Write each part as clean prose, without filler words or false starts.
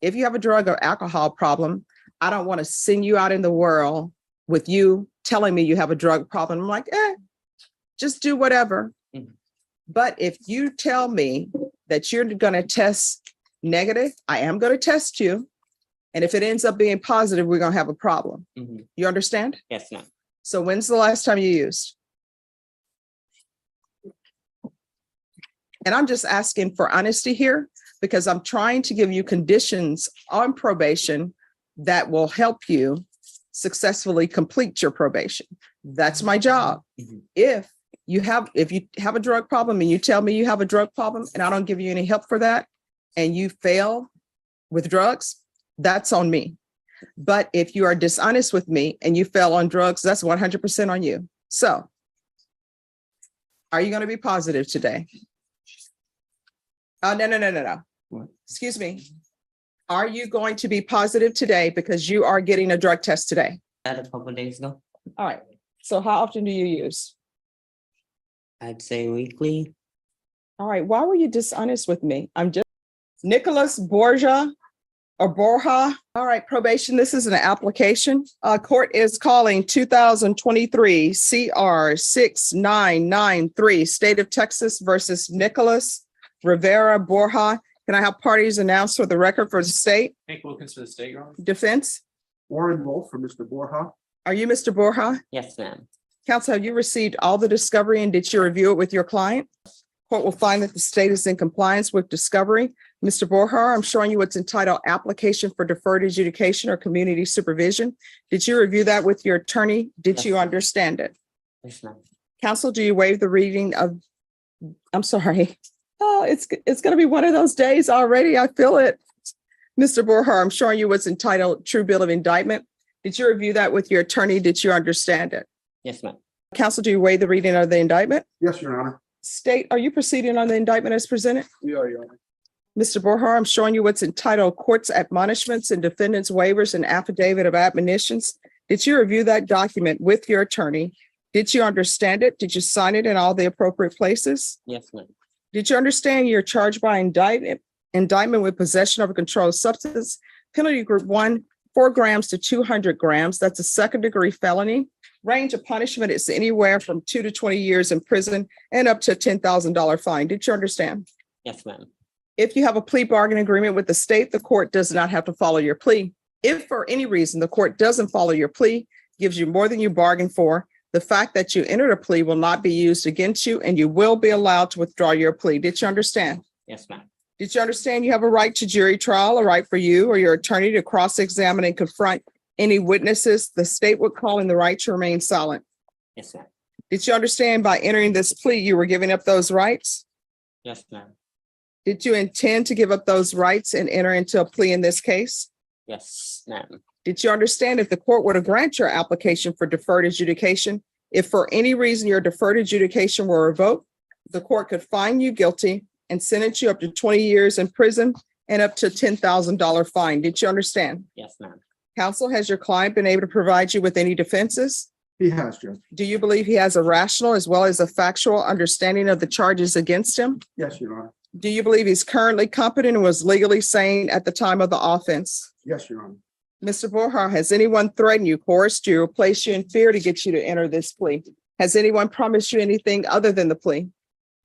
If you have a drug or alcohol problem, I don't want to send you out in the world with you telling me you have a drug problem. I'm like, just do whatever. Mhm. But if you tell me that you're going to test negative, I am going to test you. And if it ends up being positive, we're going to have a problem. Mhm. You understand? Yes, ma'am. So when's the last time you used? And I'm just asking for honesty here because I'm trying to give you conditions on probation that will help you successfully complete your probation. That's my job. Mhm. If you have a drug problem and you tell me you have a drug problem and I don't give you any help for that and you fail with drugs, that's on me. But if you are dishonest with me and you fail on drugs, that's 100% on you. So are you going to be positive today? Oh, no. What? Excuse me. Are you going to be positive today because you are getting a drug test today? That a couple of days ago. All right. So how often do you use? I'd say weekly. All right. Why were you dishonest with me? I'm just Nicholas Borja or Borja. All right. Probation. This is an application. Court is calling 2023 CR 6993 State of Texas versus Nicholas Rivera Borja. Can I have parties announced for the record for the state? Hank Wilkins for the state, Your Honor. Defense. Warren Wolf for Mr. Borja. Are you Mr. Borja? Yes, ma'am. Counsel, have you received all the discovery and did you review it with your client? Court will find that the state is in compliance with discovery. Mr. Borja, I'm showing you what's entitled Application for Deferred Adjudication or Community Supervision. Did you review that with your attorney? Did Yes, you ma'am. understand it? Yes, ma'am. Counsel, do you waive the reading of, I'm sorry. Oh, it's going to be one of those days already. I feel it. Mr. Borja, I'm showing you what's entitled True Bill of Indictment. Did you review that with your attorney? Did you understand it? Yes, ma'am. Counsel, do you waive the reading of the indictment? Yes, Your Honor. State, are you proceeding on the indictment as presented? We are, Your Honor. Mr. Borja, I'm showing you what's entitled Court's Admonishments and Defendant's Waivers and Affidavit of Admonitions. Did you review that document with your attorney? Did you understand it? Did you sign it in all the appropriate places? Yes, ma'am. Did you understand you're charged by indictment with possession of a controlled substance? Penalty group 1, 4 grams to 200 grams. That's a second-degree felony. Range of punishment is anywhere from 2 to 20 years in prison and up to a $10,000 fine. Did you understand? Yes, ma'am. If you have a plea bargain agreement with the state, the court does not have to follow your plea. If for any reason the court doesn't follow your plea, gives you more than you bargained for, the fact that you entered a plea will not be used against you and you will be allowed to withdraw your plea. Did you understand? Yes, ma'am. Did you understand you have a right to jury trial, a right for you or your attorney to cross-examine and confront any witnesses the state would call in the right to remain silent? Yes, ma'am. Did you understand by entering this plea, you were giving up those rights? Yes, ma'am. Did you intend to give up those rights and enter into a plea in this case? Yes, ma'am. Did you understand if the court were to grant your application for deferred adjudication, if for any reason your deferred adjudication were revoked, the court could find you guilty and sentence you up to 20 years in prison and up to a $10,000 fine? Did you understand? Yes, ma'am. Counsel, has your client been able to provide you with any defenses? He has, Judge. Do you believe he has a rational as well as a factual understanding of the charges against him? Yes, Your Honor. Do you believe he's currently competent and was legally sane at the time of the offense? Yes, Your Honor. Mr. Borja, has anyone threatened you, coerced you, or placed you in fear to get you to enter this plea? Has anyone promised you anything other than the plea?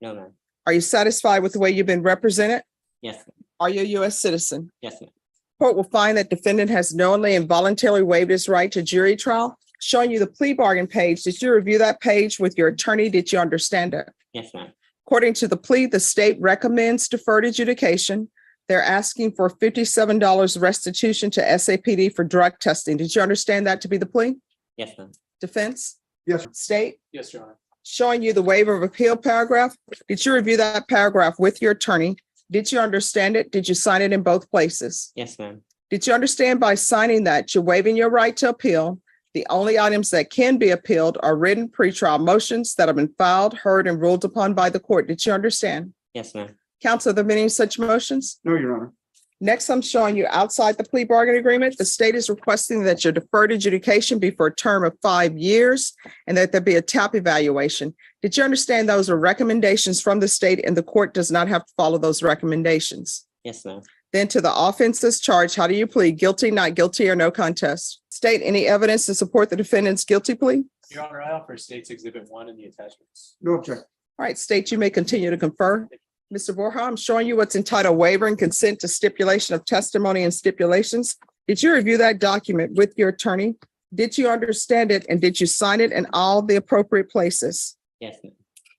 No, ma'am. Are you satisfied with the way you've been represented? Yes, ma'am. Are you a U.S. citizen? Yes, ma'am. Court will find that defendant has knowingly and voluntarily waived his right to jury trial. Showing you the plea bargain page. Did you review that page with your attorney? Did you understand it? Yes, ma'am. According to the plea, the state recommends deferred adjudication. They're asking for $57 restitution to SAPD for drug testing. Did you understand that to be the plea? Yes, ma'am. Defense? Yes. State? Yes, Your Honor. Showing you the waiver of appeal paragraph. Did you review that paragraph with your attorney? Did you understand it? Did you sign it in both places? Yes, ma'am. Did you understand by signing that you're waiving your right to appeal? The only items that can be appealed are written pretrial motions that have been filed, heard, and ruled upon by the court. Did you understand? Yes, ma'am. Counsel, are there many such motions? No, Your Honor. Next, I'm showing you outside the plea bargain agreement. The state is requesting that your deferred adjudication be for a term of 5 years and that there be a TAP evaluation. Did you understand those are recommendations from the state and the court does not have to follow those recommendations? Yes, ma'am. Then to the offenses charged, how do you plead? Guilty, not guilty, or no contest? State any evidence to support the defendant's guilty plea? Your Honor, I offer State's Exhibit 1 in the attachments. No objection. All right, state, you may continue to confer. Mr. Borja, I'm showing you what's entitled waiver and consent to stipulation of testimony and stipulations. Did you review that document with your attorney? Did you understand it and did you sign it in all the appropriate places? Yes, ma'am.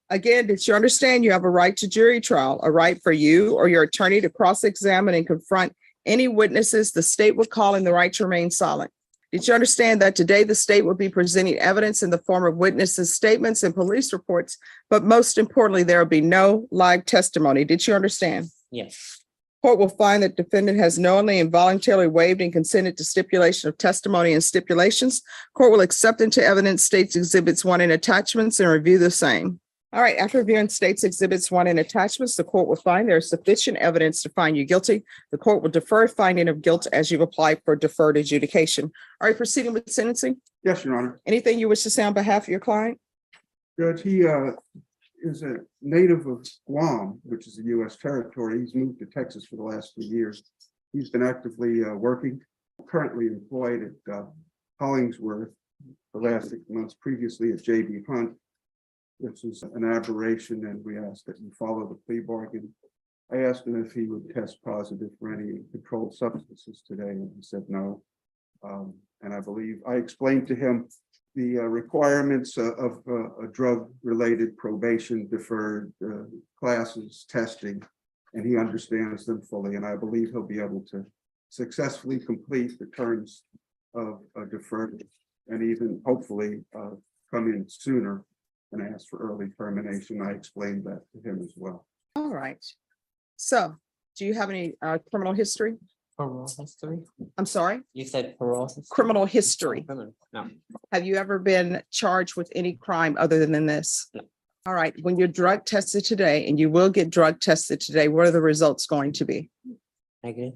Again, did you understand you have a right to jury trial, a right for you or your attorney to cross-examine and confront any witnesses the state would call in the right to remain silent? Did you understand that today the state will be presenting evidence in the form of witnesses' statements and police reports, but most importantly, there will be no live testimony? Did you understand? Yes, Court will find that defendant has knowingly and voluntarily waived and consented to stipulation of testimony and stipulations. Court will accept into evidence State's Exhibits 1 and attachments and review the same. All right, after reviewing State's Exhibits 1 and attachments, the court will find there is sufficient evidence to find you guilty. The court will defer finding of guilt as you apply for deferred adjudication. Are you proceeding with sentencing? Yes, Your Honor. Anything you wish to say on behalf of your client? Judge, he is a native of Guam, which is a U.S. territory. He's moved to Texas for the last 3 years. He's been actively working, currently employed at Hollingsworth the last 6 months, previously at J.B. Hunt. This is an aberration, and we ask that you follow the plea bargain. I asked him if he would test positive for any controlled substances today, and he said no. And I believe I explained to him the requirements of a drug-related probation, deferred classes, testing, and he understands them fully. And I believe he'll be able to successfully complete the terms of a deferred and even hopefully come in sooner and ask for early termination. I explained that to him as well. All right. So do you have any criminal history? parole history. I'm sorry, You said parole history? criminal history. Criminal. No, Have you ever been charged with any crime other than this? No. All right, when you're drug tested today, and you will get drug tested today, what are the results going to be? negative.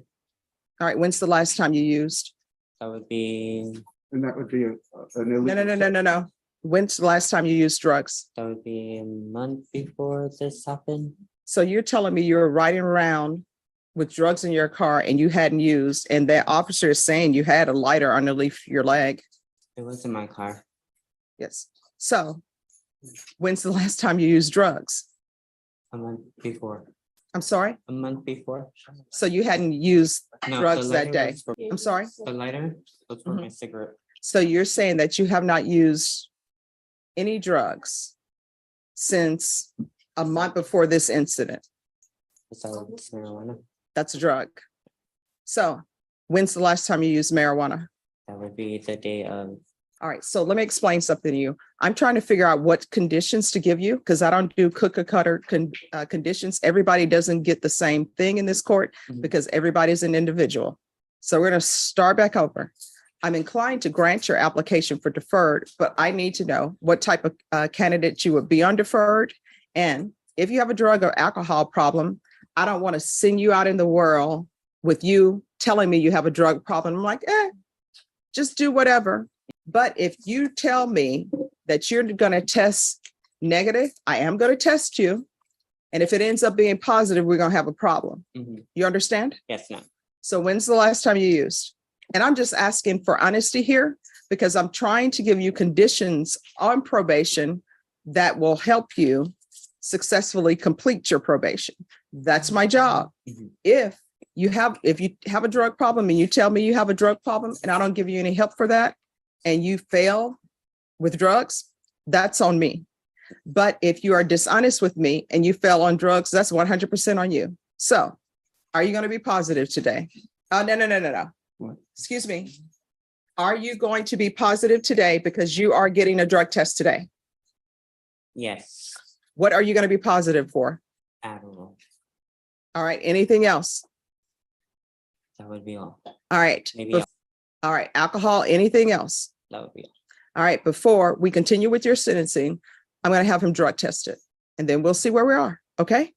All right, when's the last time you used? That would be, And that would be an illegal. No. When's the last time you used drugs? that would be a month before this happened. So you're telling me you were riding around with drugs in your car and you hadn't used, and that officer is saying you had a lighter underneath your leg? It was in my car. Yes. So when's the last time you used drugs? A month before. I'm sorry? A month before. So you hadn't used No, drugs the that lighter day? was for- I'm sorry? The lighter was for Mhm. my cigarette. So you're saying that you have not used any drugs since a month before this incident? Besides marijuana. That's a drug. So when's the last time you used marijuana? That would be the day of. All right, so let me explain something to you. I'm trying to figure out what conditions to give you because I don't do cookie cutter conditions. Everybody doesn't get the same thing in this court Mhm. because everybody's an individual. So we're going to start back over. I'm inclined to grant your application for deferred, but I need to know what type of candidate you would be on deferred. And if you have a drug or alcohol problem, I don't want to send you out in the world with you telling me you have a drug problem. I'm like, just do whatever. But if you tell me that you're going to test negative, I am going to test you. And if it ends up being positive, we're going to have a problem. Mhm. You understand? Yes, no. So when's the last time you used? And I'm just asking for honesty here because I'm trying to give you conditions on probation that will help you successfully complete your probation. That's my job. Mhm. If you have a drug problem and you tell me you have a drug problem and I don't give you any help for that and you fail with drugs, that's on me. But if you are dishonest with me and you fail on drugs, that's 100% on you. So are you going to be positive today? Oh, no. What? Excuse me. Are you going to be positive today because you are getting a drug test today? Yes. What are you going to be positive for? Adderall. All right. Anything else? That would be all. All right. Maybe All right. Alcohol, anything else? that would be all. All right. Before we continue with your sentencing, I'm going to have him drug tested and then we'll see where we are. Okay.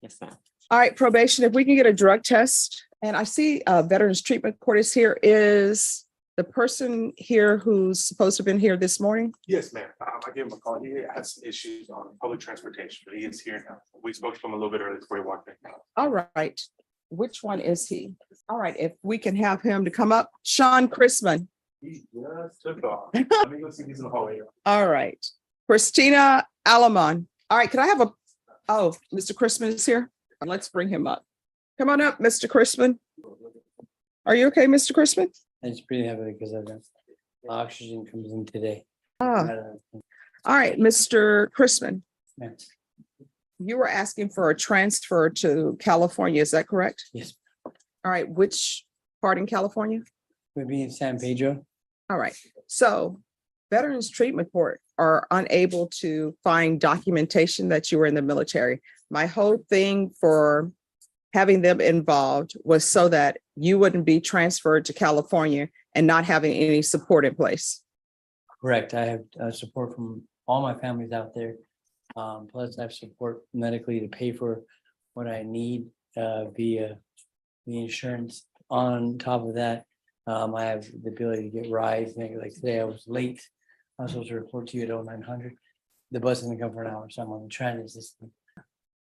Yes, ma'am. All right. Probation, if we can get a drug test. And I see Veterans Treatment Court is here. Is the person here who's supposed to have been here this morning? Yes, ma'am. I gave him a call. He had some issues on public transportation, but he is here now. We spoke to him a little bit earlier before he walked in. All right. Which one is he? All right, if we can have him to come up, Sean Chrisman. He just took off. Let me go see if he's in the hallway. All right, Christina Alamon. All right, can I have a, oh, Mr. Chrisman is here. Let's bring him up. Come on up, Mr. Chrisman. Are you okay, Mr. Chrisman? I just breathe heavily because of that. Oxygen comes in today. Ah, all right, Mr. Chrisman, Yes. you were asking for a transfer to California, is that correct? Yes, All right, which part in California? we'll be in San Pedro. All right, so Veterans Treatment Court are unable to find documentation that you were in the military. My whole thing for having them involved was so that you wouldn't be transferred to California and not having any support in place. Correct. I have support from all my families out there. Plus I have support medically to pay for what I need via the insurance. On top of that, I have the ability to get rides. Like today I was late. I was supposed to report to you at 0900. The bus doesn't come for an hour, so I'm on the transit system.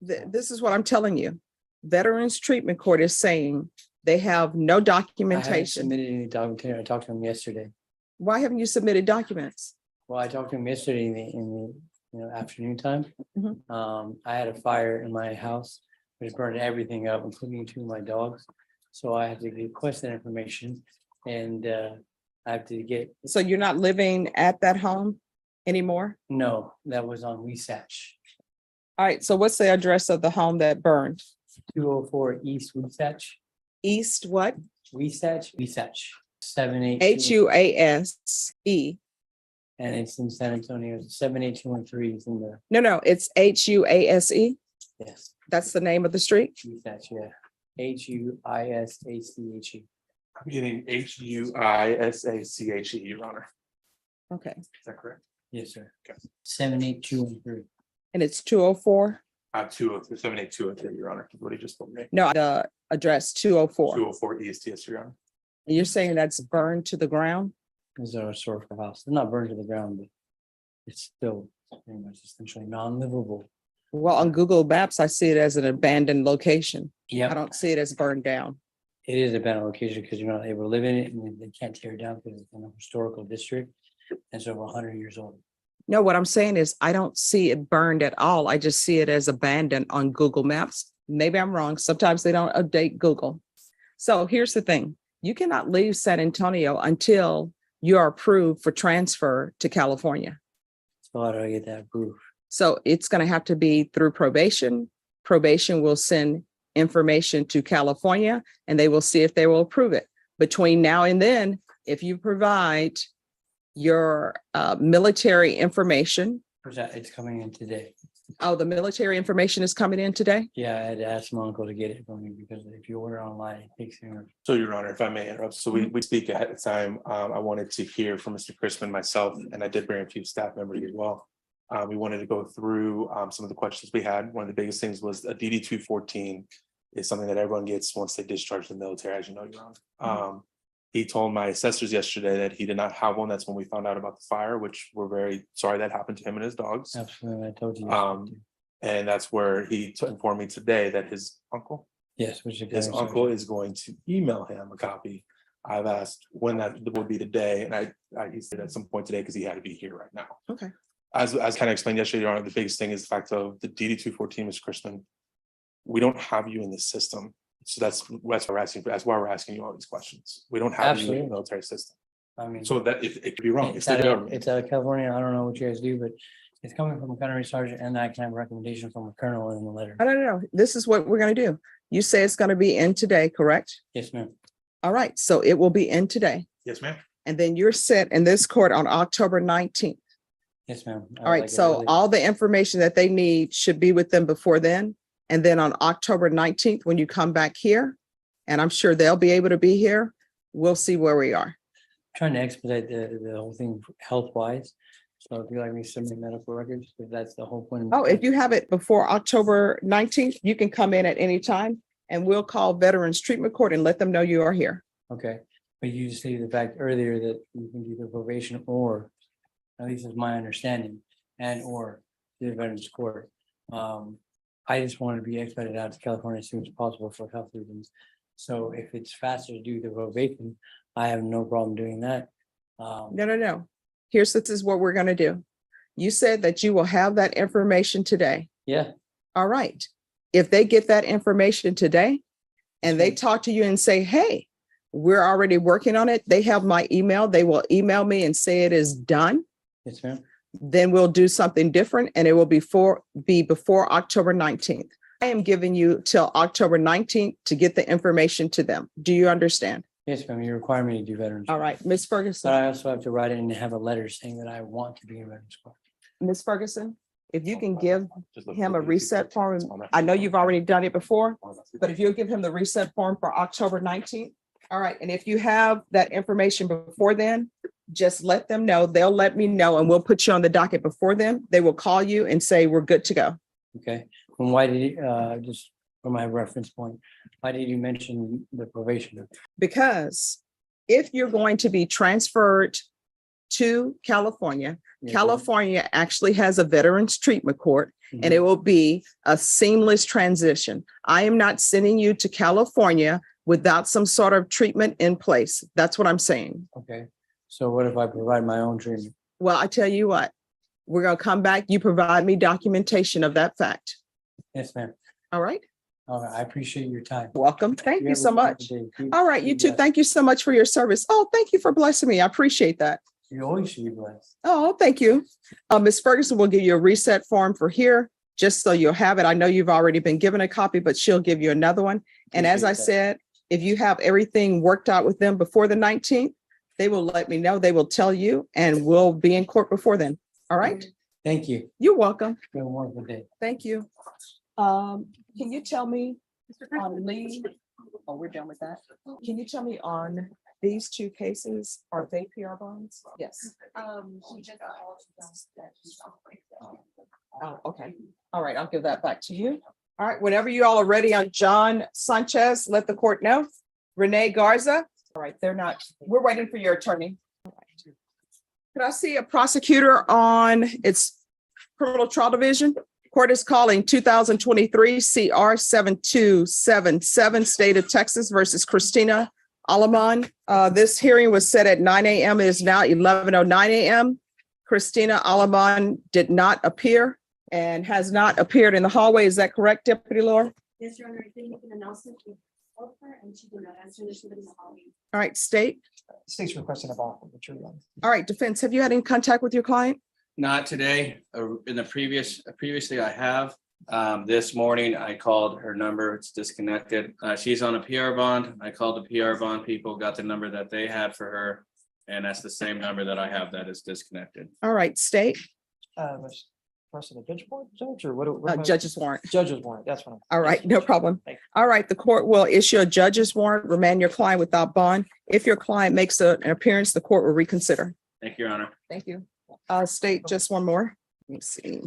This is what I'm telling you. Veterans Treatment Court is saying they have no I haven't documentation. submitted any documentation. I talked to him yesterday. Why haven't you submitted documents? Well, I talked to him yesterday in the afternoon time. Mhm. I had a fire in my house, which burned everything up, including two of my dogs. So I had to request that information and I have to get, So you're not living at that home anymore? no, that was on Weesatch, All right, so what's the address of the home that burned? 204 East Weesatch, East what? Weesatch, 78. Huase. And it's in San Antonio, 78213 is in the, No, it's Huase. yes, That's the name of the street? Weesatch, yeah. HUISACHE. I'm getting HUISACHE, Your Honor. Okay, Is that correct? Yes, sir. Okay. 78213. and it's 204? 78203, Your Honor, is what he just told me. No, the address 204. 204 East, yes, Your Honor. And you're saying that's burned to the ground? This is our historical house. It's not burned to the ground, but it's still pretty much essentially non-livable. Well, on Google Maps, I see it as an abandoned location. I Yeah, don't see it as burned down. it is a bad location because you're not able to live in it and they can't tear it down because it's in a historical district. And so we're 100 years old. No, what I'm saying is I don't see it burned at all. I just see it as abandoned on Google Maps. Maybe I'm wrong. Sometimes they don't update Google. So here's the thing. You cannot leave San Antonio until you are approved for transfer to California. So how do I get that approved? So it's going to have to be through probation. Probation will send information to California and they will see if they will approve it. Between now and then, if you provide your military information. It's coming in today. Oh, the military information is coming in today? Yeah, I had to ask my uncle to get it for me because if you order online, it takes you. So, Your Honor, if I may interrupt, so we speak ahead of time. I wanted to hear from Mr. Chrisman, myself, and I did bring a few staff members as well. We wanted to go through some of the questions we had. One of the biggest things was a DD 214 is something that everyone gets once they discharge the military, as you know, Your Honor. He told my assessors yesterday that he did not have one. That's when we found out about the fire, which we're very sorry that happened to him and his dogs. Absolutely, I told you. And that's where he informed me today that his uncle Yes, which his uncle is going to email him a copy. I've asked when that would be today, and he said at some point today because he had to be here right now. Okay. As kind of explained yesterday, Your Honor, the biggest thing is the fact of the DD 214, Mr. Chrisman. We don't have you in the system, so that's why we're asking. That's why we're asking you all these questions. We don't have you in Absolutely. the military system, I mean, so that it could be wrong. it's the out of government. California. I don't know what you guys do, but it's coming from a gunnery sergeant and I can have a recommendation from a colonel in the letter. No. This is what we're going to do. You say it's going to be in today, correct? Yes, ma'am. All right, so it will be in today. Yes, ma'am. And then you're set in this court on October 19th. Yes, ma'am. I All would right, like it so early. all the information that they need should be with them before then. And then on October 19th, when you come back here, and I'm sure they'll be able to be here, we'll see where we are. Trying to expedite the whole thing health wise. So if you like me to submit medical records, if that's the whole point. Oh, if you have it before October 19th, you can come in at any time and we'll call Veterans Treatment Court and let them know you are here. Okay, but you just stated the fact earlier that you can do the probation or, at least is my understanding, and or the Veterans Court. I just want to be expedited out to California as soon as possible for health reasons. So if it's faster to do the probation, I have no problem doing that. No. This is what we're gonna do. You said that you will have that information today. Yeah, All right. If they get that information today and they Okay. talk to you and say, hey, we're already working on it, they have my email, they will email me and say it is done, yes, ma'am. then we'll do something different and it will be before October 19th. I am giving you till October 19th to get the information to them. Do you understand? Yes, ma'am. You require me to do veterans. All right, Ms. But Ferguson, I also have to write it and have a letter saying that I want to be in veterans court. Ms. Ferguson, if you can give Just look him for a the reset YouTube form, on that. I know you've already done it before, but if you'll give him the reset form for October 19th. All right, and if you have that information before then, just let them know. They'll let me know and we'll put you on the docket before then. They will call you and say, we're good to go. Okay, and why did you, just for my reference point, why did you mention the probation? Because if you're going to be transferred to California, Yeah, California actually has a veterans treatment court and it will be a seamless transition. I am not sending you to California without some sort of treatment in place. That's what I'm saying. Okay, so what if I provide my own treatment? Well, I tell you what, we're going to come back. You provide me documentation of that fact. Yes, ma'am. All right. All right, I appreciate your time. Welcome. Thank you have a so much. wonderful day. All right. You too. Yes. Thank you so much for your service. Oh, thank you for blessing me. I appreciate that. You always should be blessed. Oh, thank you. Ms. Ferguson will give you a reset form for here, just so you'll have it. I know you've already been given a copy, but she'll give you another one. And as I Appreciate that. said, if you have everything worked out with them before the 19th, they will let me know. They will tell you and we'll be in court before then. All right. Thank you. You're welcome. Have a wonderful day. Thank you. Can you tell me on Lee? Oh, we're done with that. Can you tell me on these two cases, are they PR bonds? Yes. He just apologized that he's on break. Oh, okay. All right, I'll give that back to you. All right, whenever you all are ready on John Sanchez, let the court know. Renee Garza. All right, they're not, we're waiting for your attorney. All right. Could I see a prosecutor on its criminal trial division? Court is calling 2023 CR 7277, State of Texas versus Christina Alamon. This hearing was set at 9 a.m. It is now 11:09 a.m. Christina Alamon did not appear and has not appeared in the hallway. Is that correct, Deputy Laura? Yes, Your Honor, I did make an announcement to her and she did not answer this in the hallway. All right, state. State's requesting a bond for material. All right, defense, have you had any contact with your client? Not today. In the previously I have. This morning I called her number. It's disconnected. She's on a PR bond. I called the PR bond people, got the number that they had for her. And that's the same number that I have that is disconnected. All right, state, Person the judge warrant, judge, or what? am I- judge's warrant. Judge's warrant, that's what. All right, no problem. Thank you. All right, the court will issue a judge's warrant, remand your client without bond. If your client makes an appearance, the court will reconsider. Thank you, Your Honor. Thank you. State, just one more. Let me see.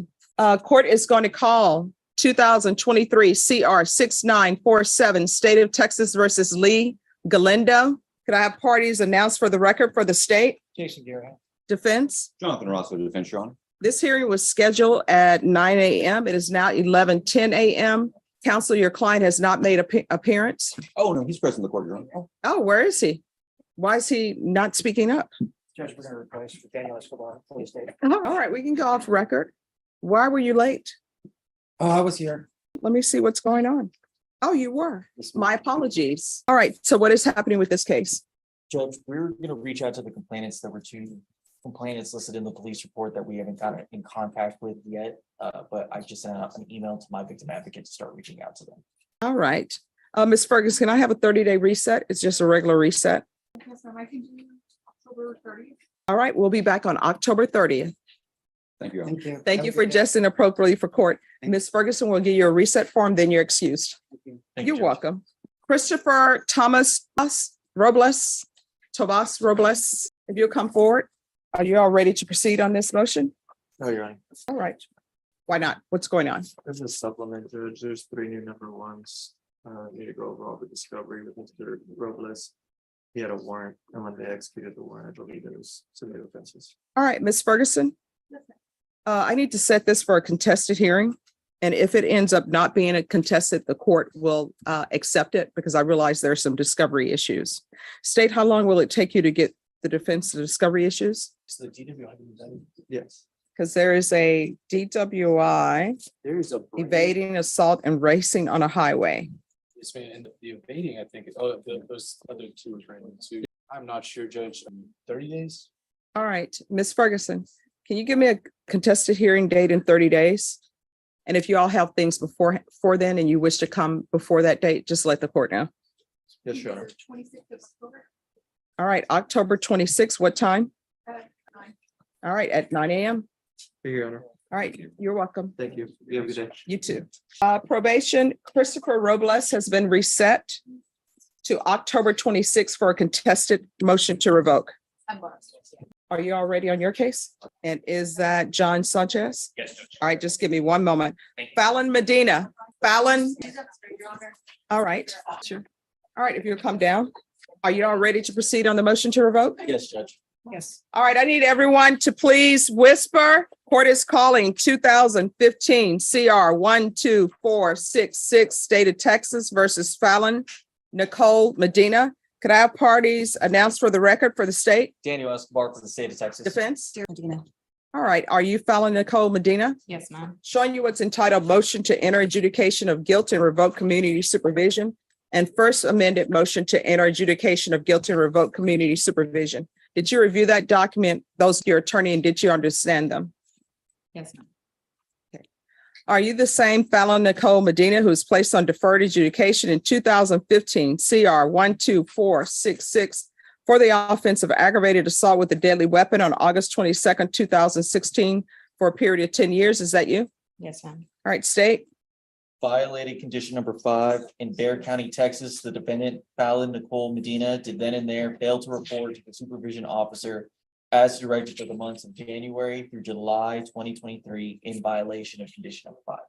Court is going to call 2023 CR 6947, State of Texas versus Lee Galindo. Could I have parties announced for the record for the state? Jason Garrett. Defense? Jonathan Rosso, defense, Your Honor. This hearing was scheduled at 9 a.m. It is now 11:10 a.m. Counsel, your client has not made appearance. Oh, no, he's present in the court, Your Honor. Oh, where is he? Why is he not speaking up? Judge, we're gonna request for Daniel Escobar, police state. All right, we can go off record. Why were you late? Oh, I was here. Let me see what's going on. Oh, you were. My apologies. All right, so what is happening with this case? Judge, we're gonna reach out to the complainants. There were two complainants listed in the police report that we haven't gotten in contact with yet. But I just sent out an email to my victim advocate to start reaching out to them. All right. Ms. Ferguson, can I have a 30-day reset? It's just a regular reset. Yes, ma'am, I can do October 30th. All right, we'll be back on October 30th. Thank you, Your Honor. Thank you. Thank you for adjusting appropriately for court. Ms. Ferguson will give you a reset form, then you're excused. Thank You're Judge. welcome. Christopher Thomas Robles, Tomas Robles, if you'll come forward. Are you all ready to proceed on this motion? No, Your Honor. All right. Why not? What's going on? This is supplement, Judge. There's 3 new number ones. Need to go over all the discovery with Mr. Robles. He had a warrant, and when they executed the warrant, I believe it was severe offenses. All right, Ms. Ferguson. Yes, ma'am. I need to set this for a contested hearing. And if it ends up not being a contested, the court will accept it because I realize there are some discovery issues. State, how long will it take you to get the defense to discovery issues? So the DWI can do that. Yes. Because there is a DWI There is a. evading, assault, and racing on a highway. Yes, ma'am, and the evading, I think, those other two are random too. I'm not sure, Judge, 30 days? All right, Ms. Ferguson, can you give me a contested hearing date in 30 days? And if you all have things before then and you wish to come before that date, just let the court know. Yes, Your Honor. 26th of October. All right, October 26th, what time? 9. All right, at 9 a.m. Thank you, Your Honor. All right, you're welcome. Thank you. You have a good day. You too. Probation, Christopher Robles has been reset to October 26th for a contested motion to revoke. Are you all ready on your case? And is that John Sanchez? Yes, Judge. All right, just give me one moment. Thank you. Fallon Medina, Fallon. All right, sure. All right, if you'll come down. Are you all ready to proceed on the motion to revoke? Yes, Judge. Yes. All right, I need everyone to please whisper. Court is calling 2015 CR 12466, State of Texas versus Fallon Nicole Medina. Could I have parties announced for the record for the state Daniel Escobar for the state of Texas. defense? All right, are you Fallon Nicole Medina? Yes, ma'am. Showing you what's entitled motion to enter adjudication of guilt and revoke community supervision and first amended motion to enter adjudication of guilt and revoke community supervision. Did you review that document, those your attorney, and did you understand them? Yes, ma'am. Are you the same Fallon Nicole Medina who was placed on deferred adjudication in 2015 CR 12466 for the offense of aggravated assault with a deadly weapon on August 22nd, 2016 for a period of 10 years? Is that you? Yes, ma'am. All right, state. Violated condition number 5 in Dare County, Texas. The defendant, Fallon Nicole Medina, did then and there fail to report to the supervision officer as directed for the months of January through July 2023 in violation of condition number 5.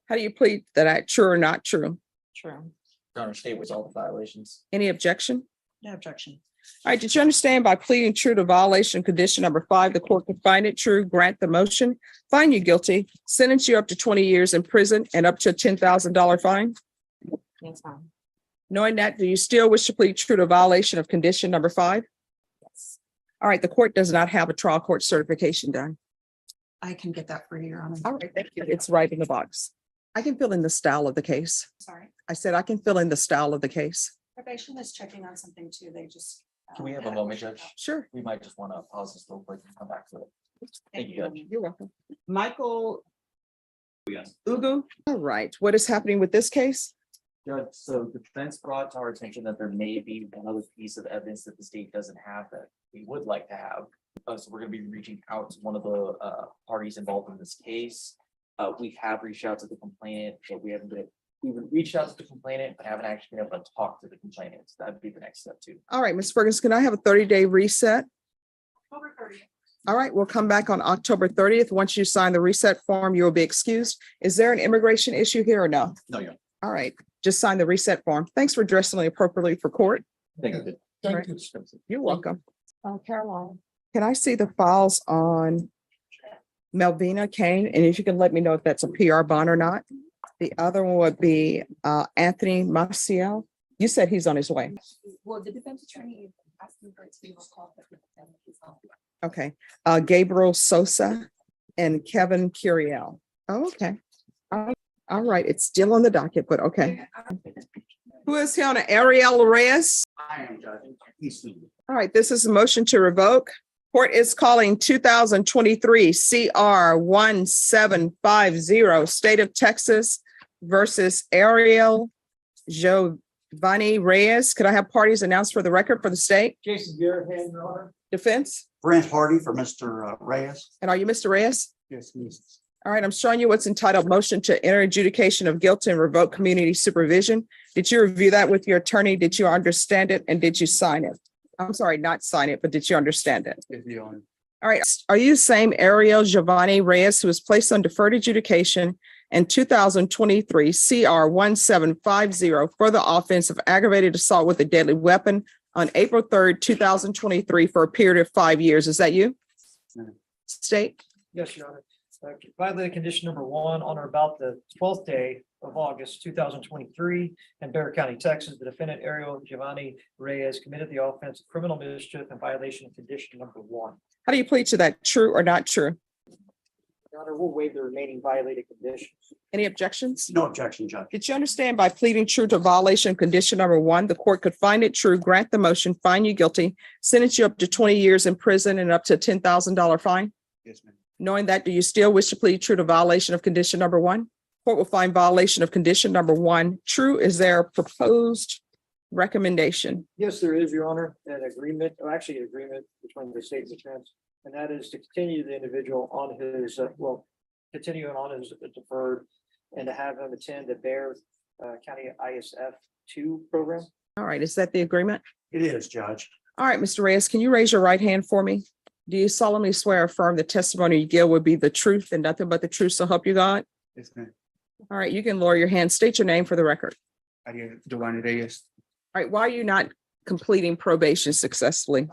How do you plead that true or not true? True. Your Honor, state was all the violations. Any objection? No objection. All right, did you understand by pleading true to violation condition number 5, the court can find it true, grant the motion, find you guilty, sentence you up to 20 years in prison and up to a $10,000 fine? Yes, ma'am. Knowing that, do you still wish to plead true to violation of condition number 5? Yes. All right, the court does not have a trial court certification done. I can get that for you, Your Honor. All right, thank you. It's right in the box. I can fill in the style of the case. Sorry. I said I can fill in the style of the case. Probation is checking on something too. They just. Can we have a moment, Judge? Sure. We might just want to pause this real quick and come back to it. Thank you, Judge. You're welcome. Michael Yes. Ugu. All right, what is happening with this case? Judge, so the defense brought to our attention that there may be another piece of evidence that the state doesn't have that we would like to have. So we're gonna be reaching out to one of the parties involved in this case. We have reached out to the complainant, but we've reached out to the complainant, but haven't actually been able to talk to the complainant. So that'd be the next step too. All right, Ms. Ferguson, can I have a 30-day reset? October 30th. All right, we'll come back on October 30th. Once you sign the reset form, you will be excused. Is there an immigration issue here or no? No, yeah. All right, just sign the reset form. Thanks for dressing appropriately for court. Thank you. Right. You're welcome. Caroline, can I see the files on Melvina Kane? And if you can let me know if that's a PR bond or not. The other one would be Anthony Maciel. You said he's on his way. Well, the defense attorney asked me for it to be called. Okay. Gabriel Sosa and Kevin Curiel. Oh, okay. All right. It's still on the docket, but okay. Who is here on Ariel Reyes? I am Judge. All right, this is a motion to revoke. Court is calling 2023 CR 1750, State of Texas versus Ariel Giovanni Reyes. Could I have parties announced for the record for the state? Jason Garrett, Your Honor. Defense? Brent Hardy for Mr. Reyes. And are you Mr. Reyes? Yes, Miss. All right, I'm showing you what's entitled motion to enter adjudication of guilt and revoke community supervision. Did you review that with your attorney? Did you understand it? And did you sign it? I'm sorry, not sign it, but did you understand it? All right. Are you the same Ariel Giovanni Reyes who was placed on deferred adjudication in 2023 CR 1750 for the offense of aggravated assault with a deadly weapon on April 3rd, 2023 for a period of 5 years? Is that you? No. State? Yes, Your Honor. Violated condition number one on or about the twelfth day of August, 2023 in Bear County, Texas. The defendant Ariel Giovanni Reyes committed the offense of criminal mischief in violation of condition number one. How do you plead to that? True or not true? Your Honor, we'll waive the remaining violated conditions. Any objections? No objection, Judge. Did you understand by pleading true to violation of condition number one, the court could find it true, grant the motion, find you guilty, sentence you up to 20 years in prison and up to a $10,000 fine? Yes, ma'am. Knowing that, do you still wish to plead true to violation of condition number one? Court will find violation of condition number one true. Is there a proposed recommendation? Yes, there is, Your Honor, an agreement, or actually an agreement between the state and the defense. And that is to continue the individual on his, continuing on his deferred and to have him attend the Bear County ISF 2 program. All right, is that the agreement? It is, Judge. All right, Mr. Reyes, can you raise your right hand for me? Do you solemnly swear or affirm the testimony you give will be the truth and nothing but the truth, so help you God? Yes, ma'am. All right, you can lower your hand. State your name for the record. Giovanni Reyes. All right, why are you not completing probation successfully?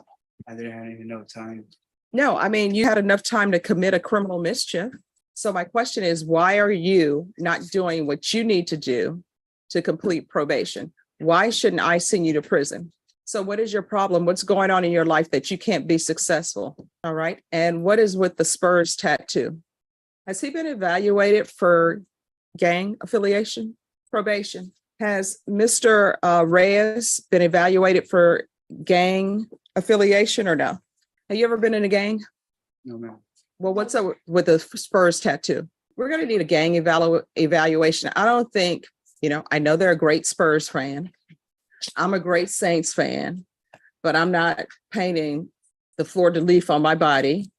I didn't have any no time. No, I mean, you had enough time to commit a criminal mischief. So my question is, why are you not doing what you need to do to complete probation? Why shouldn't I send you to prison? So what is your problem? What's going on in your life that you can't be successful? All right. And what is with the Spurs tattoo? Has he been evaluated for gang affiliation? Probation. Has Mr. Reyes been evaluated for gang affiliation or no? Have you ever been in a gang? No, ma'am. Well, what's up with the Spurs tattoo? We're going to need a gang evaluation. I don't think, I know they're a great Spurs fan. I'm a great Saints fan, but I'm not painting the fleur de lis on my body.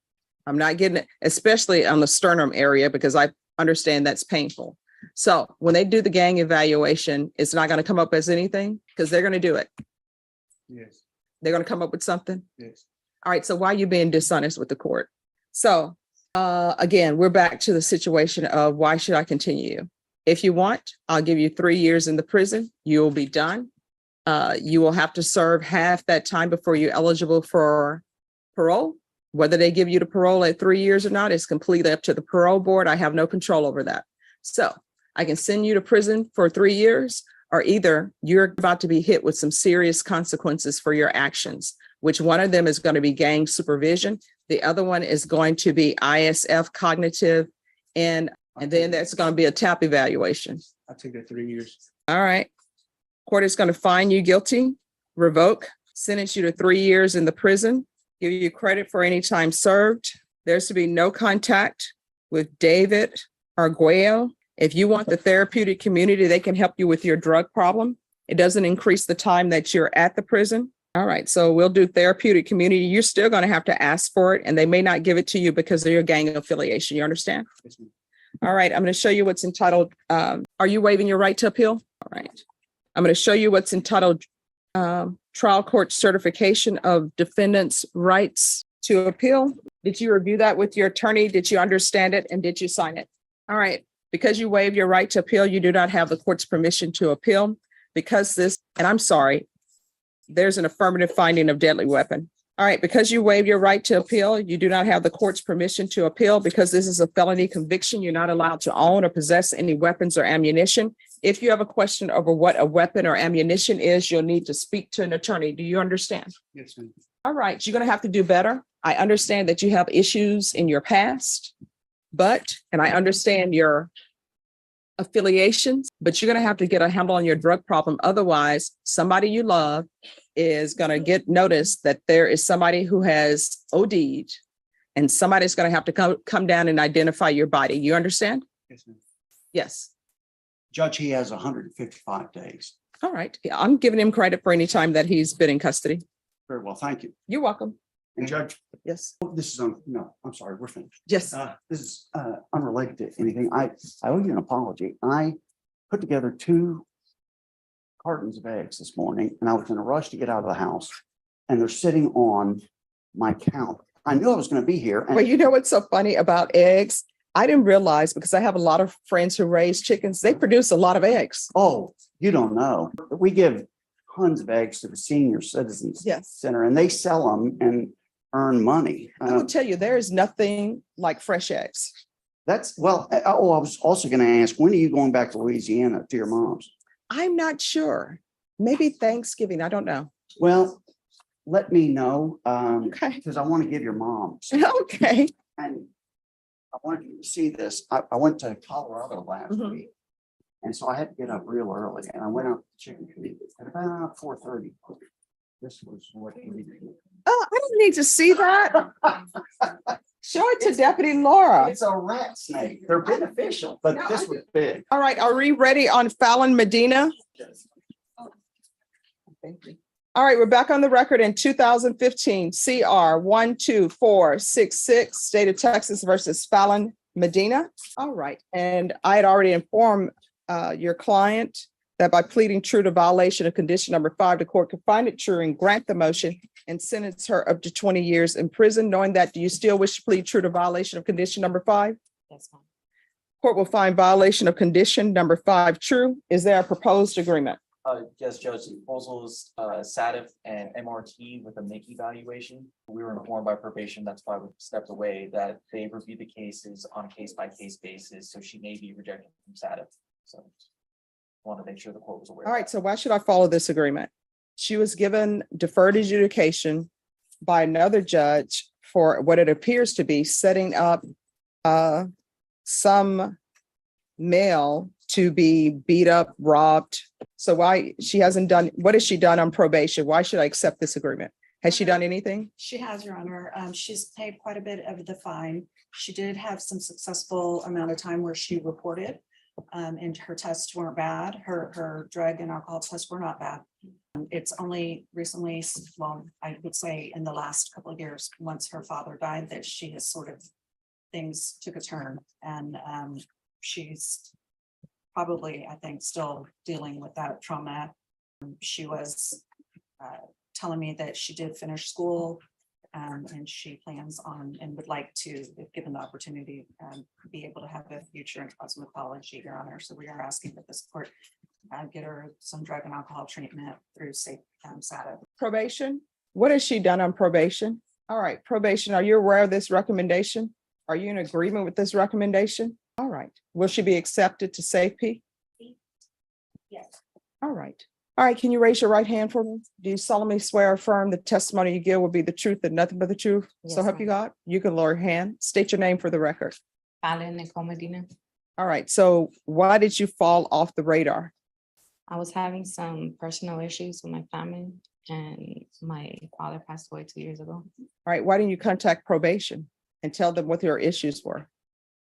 I'm not getting it, especially on the sternum area, because I understand that's painful. So when they do the gang evaluation, it's not going to come up as anything because they're going to do it. Yes, They're going to come up with something. yes. All right. So why are you being dishonest with the court? So again, we're back to the situation of why should I continue you? If you want, I'll give you 3 years in the prison. You will be done. You will have to serve half that time before you're eligible for parole. Whether they give you the parole at 3 years or not is completely up to the parole board. I have no control over that. So I can send you to prison for 3 years, or either you're about to be hit with some serious consequences for your actions, which one of them is going to be gang supervision. The other one is going to be ISF cognitive, and then there's going to be a TAP evaluation. I'll take that 3 years. All right. Court is going to find you guilty, revoke, sentence you to 3 years in the prison, give you credit for any time served. There's to be no contact with David Arguello. If you want the therapeutic community, they can help you with your drug problem. It doesn't increase the time that you're at the prison. All right, so we'll do therapeutic community. You're still going to have to ask for it, and they may not give it to you because of your gang affiliation. You understand? Yes, ma'am. All right, I'm going to show you what's entitled. Are you waiving your right to appeal? All right. I'm going to show you what's entitled trial court certification of defendant's rights to appeal. Did you review that with your attorney? Did you understand it? And did you sign it? All right. Because you waive your right to appeal, you do not have the court's permission to appeal because this, and I'm sorry, there's an affirmative finding of deadly weapon. All right. Because you waive your right to appeal, you do not have the court's permission to appeal because this is a felony conviction. You're not allowed to own or possess any weapons or ammunition. If you have a question over what a weapon or ammunition is, you'll need to speak to an attorney. Do you understand? Yes, ma'am. All right, you're going to have to do better. I understand that you have issues in your past, and I understand your affiliations, but you're going to have to get a handle on your drug problem. Otherwise, somebody you love is going to get notice that there is somebody who has OD'd, and somebody's going to have to come down and identify your body. You understand? Yes, ma'am. Yes. Judge, he has 155 days. All right. Yeah, I'm giving him credit for any time that he's been in custody. Very well, thank you. You're welcome. And Judge, Yes. this is, no, I'm sorry, we're finished. Yes. This is unrelated to anything. I owe you an apology. I put together 2 cartons of eggs this morning, and I was in a rush to get out of the house, and they're sitting on my counter. I knew I was going to be here. And Well, you know what's so funny about eggs? I didn't realize, because I have a lot of friends who raise chickens, they produce a lot of eggs. oh, you don't know. We give tons of eggs to the Senior Citizens Yes. Center, and they sell them and earn money. I will tell you, there is nothing like fresh eggs. That's, well, I was also gonna ask, when are you going back to Louisiana to your mom's? I'm not sure. Maybe Thanksgiving. I don't know. Well, let me know, Okay. because I want to give your mom. Okay. And I wanted you to see this. I went to Colorado last Mhm. week. And so I had to get up real early and I went out to chicken coop at about 4:30. This was what we did. Oh, I don't need to see that. Show it to Deputy Laura. It's a rat snake. They're beneficial, but No, this was big. All right, are we ready on Fallon Medina? All right, we're back on the record in 2015, CR 12466, State of Texas versus Fallon Medina. All right, and I had already informed your client that by pleading true to violation of condition number 5, the court could find it true and grant the motion and sentence her up to 20 years in prison. Knowing that, do you still wish to plead true to violation of condition number 5? That's fine. Court will find violation of condition number 5 true. Is there a proposed agreement? Yes, Judge, the proposals, SATIF and MRT with a METH evaluation. We were informed by probation, that's why we stepped away, that they review the cases on a case-by-case basis, so she may be rejected from SATIF. So want to make sure the court was aware. All right, so why should I follow this agreement? She was given deferred adjudication by another judge for what it appears to be setting up some male to be beat up, robbed. So why she hasn't done, what has she done on probation? Why should I accept this agreement? Has she done anything? She has, Your Honor. She's paid quite a bit of the fine. She did have some successful amount of time where she reported. And her tests weren't bad. Her drug and alcohol tests were not bad. It's only recently, well, I would say in the last couple of years, once her father died, that she has sort of, things took a turn. And she's probably, I think, still dealing with that trauma. She was telling me that she did finish school. And she plans on and would like to, if given the opportunity, be able to have a future in cosmetology, Your Honor. So we are asking that this court get her some drug and alcohol treatment through safe SATIF. Probation? What has she done on probation? All right, probation, are you aware of this recommendation? Are you in agreement with this recommendation? All right, will she be accepted to safety? Yes. All right. All right, can you raise your right hand for me? Do you solemnly swear or affirm the testimony you give will be the truth and nothing but the truth? So Yes, help you ma'am. God. You can lower your hand. State your name for the record. Fallon Nicole Medina. All right, so why did you fall off the radar? I was having some personal issues with my family and my father passed away 2 years ago. All right, why didn't you contact probation and tell them what your issues were?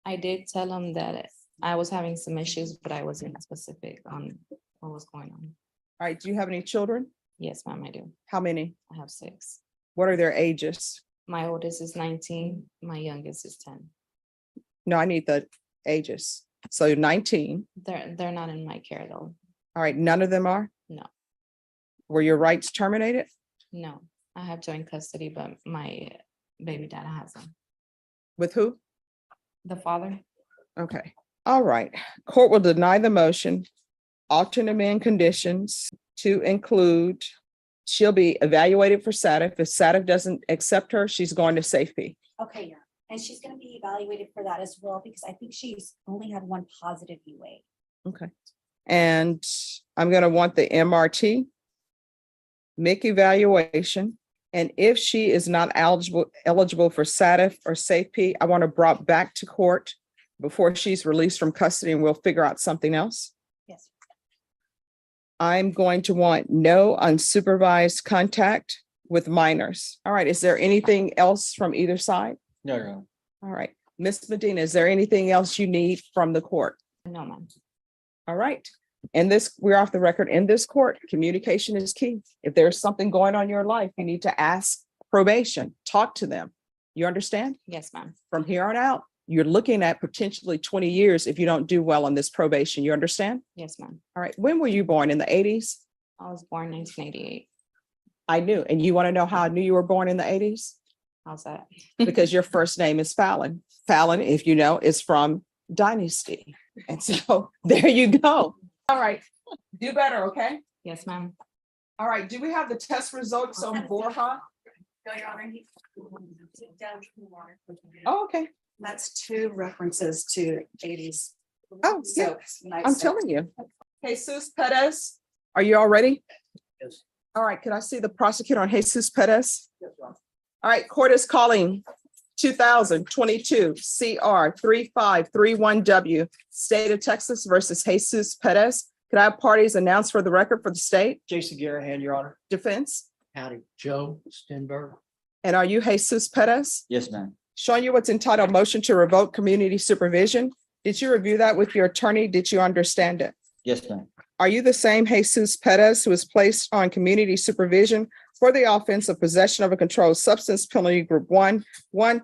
I did tell them that I was having some issues, but I wasn't specific on what was going on. All right, do you have any children? Yes, ma'am, I do. How many? I have 6. What are their ages? My oldest is 19, my youngest is 10. No, I need the ages. So 19. They're not in my care though. All right, none of them are? No. Were your rights terminated? No, I have joint custody, but my baby dad has them. With who? The father? Okay, all right. Court will deny the motion. Alternate amend conditions to include, she'll be evaluated for SATIF. If SATIF doesn't accept her, she's going to safety. Okay, yeah, and she's gonna be evaluated for that as well, because I think she's only had one positive UA. Okay. And I'm gonna want the MRT, METH evaluation. And if she is not eligible for SATIF or SAFE, I want her brought back to court before she's released from custody, and we'll figure out something else. Yes. I'm going to want no unsupervised contact with minors. All right, is there anything else from either side? No, Your Honor. All right, Ms. Medina, is there anything else you need from the court? No, ma'am. All right, in this, we're off the record. In this court, communication is key. If there's something going on in your life, you need to ask probation, talk to them. You understand? Yes, ma'am. From here on out, you're looking at potentially 20 years if you don't do well on this probation. You understand? Yes, ma'am. All right, when were you born? In the 80s? I was born 1988. I knew. And you want to know how I knew you were born in the 80s? How's that? Because your first name is Fallon. Fallon, if you know, is from Dynasty. And so there you go. All right, do better, okay? Yes, ma'am. All right, do we have the test results on Borja? No, Your Honor, he. Oh, okay. That's two references to eighties. Oh, yeah. So. I'm telling you. Jesus Perez, are you all ready? Yes. All right, could I see the prosecutor on Jesus Perez? All right, court is calling 2022 CR 3531W, State of Texas versus Jesus Perez. Could I have parties announced for the record for the state? Jason Garahan, Your Honor. Defense? Howdy, Joe Stenberg. And are you Jesus Perez? Yes, ma'am. Showing you what's entitled motion to revoke community supervision. Did you review that with your attorney? Did you understand it? Yes, ma'am. Are you the same Jesus Perez who was placed on community supervision for the offense of possession of a controlled substance penalty group 1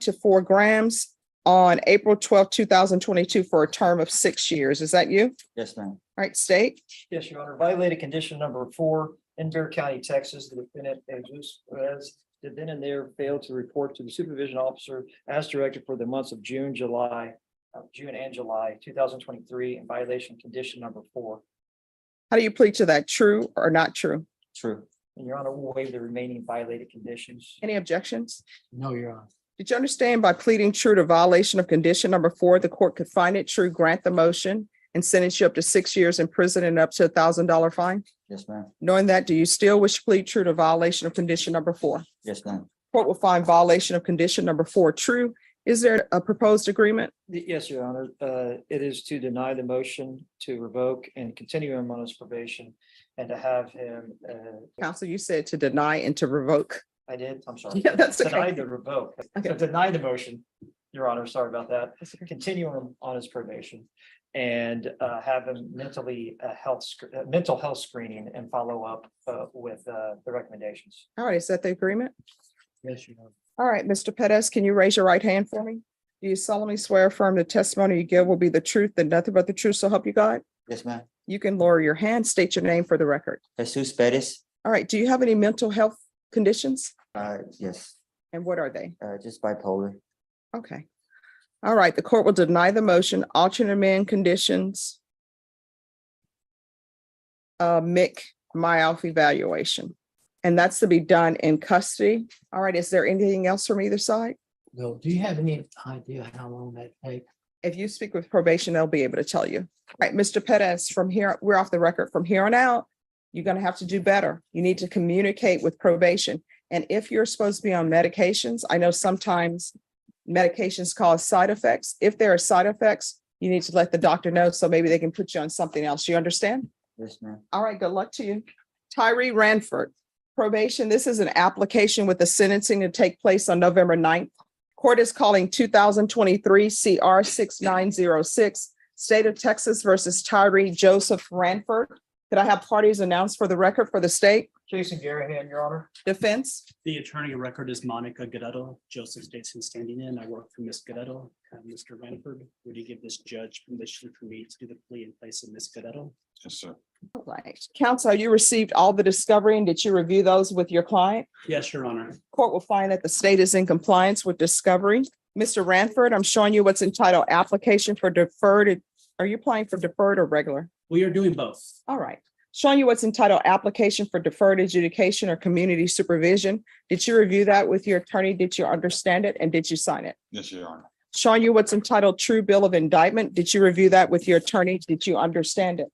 to 4 grams on April 12, 2022 for a term of 6 years? Is that you? Yes, ma'am. All right, state. Yes, Your Honor. Violated condition number 4 in Bear County, Texas. The defendant, Jesus Perez, did then and there failed to report to the supervision officer as directed for the months of June and July 2023 in violation condition number 4. How do you plead to that? True or not true? True. And Your Honor, we'll waive the remaining violated conditions. Any objections? No, Your Honor. Did you understand by pleading true to violation of condition number 4, the court could find it true, grant the motion, and sentence you up to 6 years in prison and up to $1,000 fine? Yes, ma'am. Knowing that, do you still wish to plead true to violation of condition number 4? Yes, ma'am. Court will find violation of condition number 4 true. Is there a proposed agreement? Yes, Your Honor. It is to deny the motion to revoke and continue him on his probation and to have him, Counsel, you said to deny and to revoke. I did, I'm sorry. Yeah, that's okay. Deny the revoke. So deny the motion, Your Honor, sorry about that. Continue him on his probation and have him mental health screening and follow up with the recommendations. All right, is that the agreement? Yes, Your Honor. All right, Mr. Perez, can you raise your right hand for me? Do you solemnly swear affirm the testimony you give will be the truth and nothing but the truth, so help you God? Yes, ma'am. You can lower your hand, state your name for the record. Jesus Perez. All right, do you have any mental health conditions? Yes, And what are they? just bipolar. Okay. All right, the court will deny the motion, alternate man conditions. MIC, MyAlf evaluation. And that's to be done in custody. All right, is there anything else from either side? No, do you have any idea how long that takes? If you speak with probation, they'll be able to tell you. All right, Mr. Perez, from here, we're off the record. From here on out, you're going to have to do better. You need to communicate with probation. And if you're supposed to be on medications, I know sometimes medications cause side effects. If there are side effects, you need to let the doctor know so maybe they can put you on something else. You understand? Yes, ma'am. All right, good luck to you. Tyree Ranford, probation. This is an application with the sentencing to take place on November 9th. Court is calling 2023 CR 6906, State of Texas versus Tyree Joseph Ranford. Could I have parties announced for the record for the state? Jason Garahan, Your Honor. Defense? The attorney of record is Monica Guerrero. Joseph Stateson standing in. I work for Ms. Guerrero. Mr. Ranford, would you give this judge permission for me to do the plea in place of Ms. Guerrero? Yes, sir. All right. Counsel, you received all the discovery and did you review those with your client? Yes, Your Honor. Court will find that the state is in compliance with discovery. Mr. Ranford, I'm showing you what's entitled application for deferred. Are you applying for deferred or regular? We are doing both. All right. Showing you what's entitled application for deferred adjudication or community supervision. Did you review that with your attorney? Did you understand it? And did you sign it? Yes, Your Honor. Showing you what's entitled true bill of indictment. Did you review that with your attorney? Did you understand it?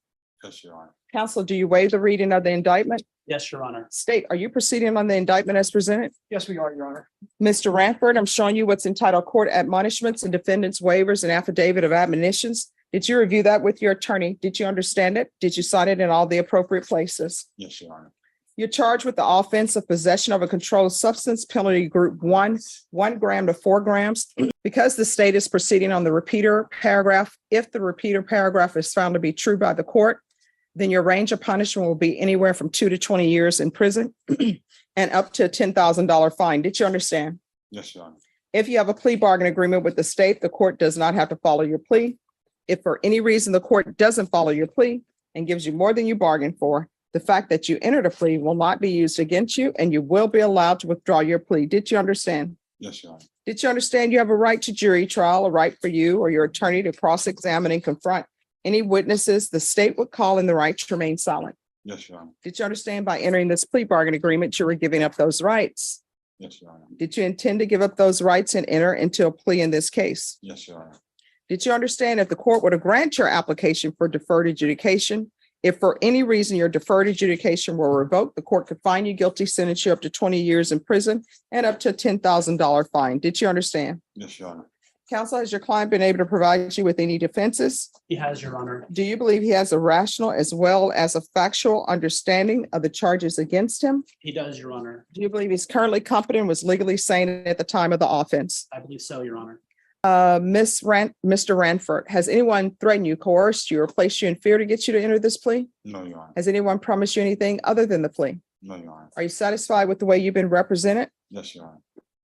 Yes, Your Honor. Counsel, do you waive the reading of the indictment? Yes, Your Honor. State, are you proceeding on the indictment as presented? Yes, we are, Your Honor. Mr. Ranford, I'm showing you what's entitled court admonishments and defendants waivers and affidavit of admonitions. Did you review that with your attorney? Did you understand it? Did you sign it in all the appropriate places? Yes, Your Honor. You're charged with the offense of possession of a controlled substance penalty group 1 gram to 4 grams. Because the state is proceeding on the repeater paragraph, if the repeater paragraph is found to be true by the court, then your range of punishment will be anywhere from 2 to 20 years in prison and up to a $10,000 fine. Did you understand? Yes, Your Honor. If you have a plea bargain agreement with the state, the court does not have to follow your plea. If for any reason the court doesn't follow your plea and gives you more than you bargained for, the fact that you entered a plea will not be used against you and you will be allowed to withdraw your plea. Did you understand? Yes, Your Honor. Did you understand you have a right to jury trial, a right for you or your attorney to cross-examine and confront any witnesses the state would call in the right to remain silent? Yes, Your Honor. Did you understand by entering this plea bargain agreement, you were giving up those rights? Yes, Your Honor. Did you intend to give up those rights and enter into a plea in this case? Yes, Your Honor. Did you understand if the court were to grant your application for deferred adjudication, if for any reason your deferred adjudication were revoked, the court could find you guilty, sentence you up to 20 years in prison and up to a $10,000 fine? Did you understand? Yes, Your Honor. Counsel, has your client been able to provide you with any defenses? He has, Your Honor. Do you believe he has a rational as well as a factual understanding of the charges against him? He does, Your Honor. Do you believe he's currently competent and was legally sane at the time of the offense? I believe so, Your Honor. Mr. Ranford, has anyone threatened you, coerced you, or placed you in fear to get you to enter this plea? No, Your Honor. Has anyone promised you anything other than the plea? No, Your Honor. Are you satisfied with the way you've been represented? Yes, Your Honor.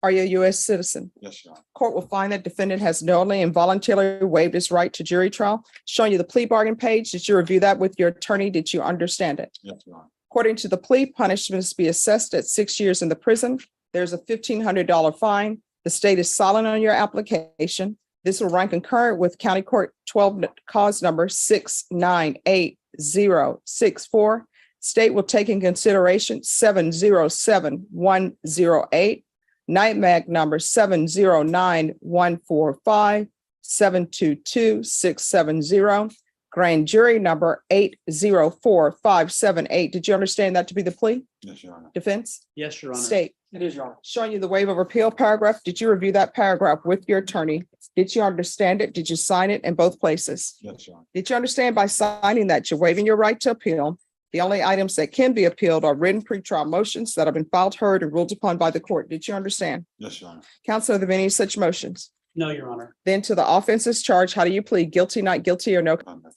Are you a U.S. citizen? Yes, Your Honor. Court will find that defendant has knowingly and voluntarily waived his right to jury trial. Showing you the plea bargain page. Did you review that with your attorney? Did you understand it? Yes, Your Honor. According to the plea, punishment is to be assessed at 6 years in the prison. There's a $1,500 fine. The state is silent on your application. This will run concurrent with County Court 12 cause number 6988064. State will take in consideration 707108, NIMAG number 709145722 670, grand jury number 804578. Did you understand that to be the plea? Yes, Your Honor. Defense? Yes, Your Honor. State? It is, Your Honor. Showing you the waiver of appeal paragraph. Did you review that paragraph with your attorney? Did you understand it? Did you sign it in both places? Yes, Your Honor. Did you understand by signing that you're waiving your right to appeal? The only items that can be appealed are written pretrial motions that have been filed, heard, and ruled upon by the court. Did you understand? Yes, Your Honor. Counsel, are there any such motions? No, Your Honor. Then to the offenses charged, how do you plead? Guilty, not guilty, or no? Honor.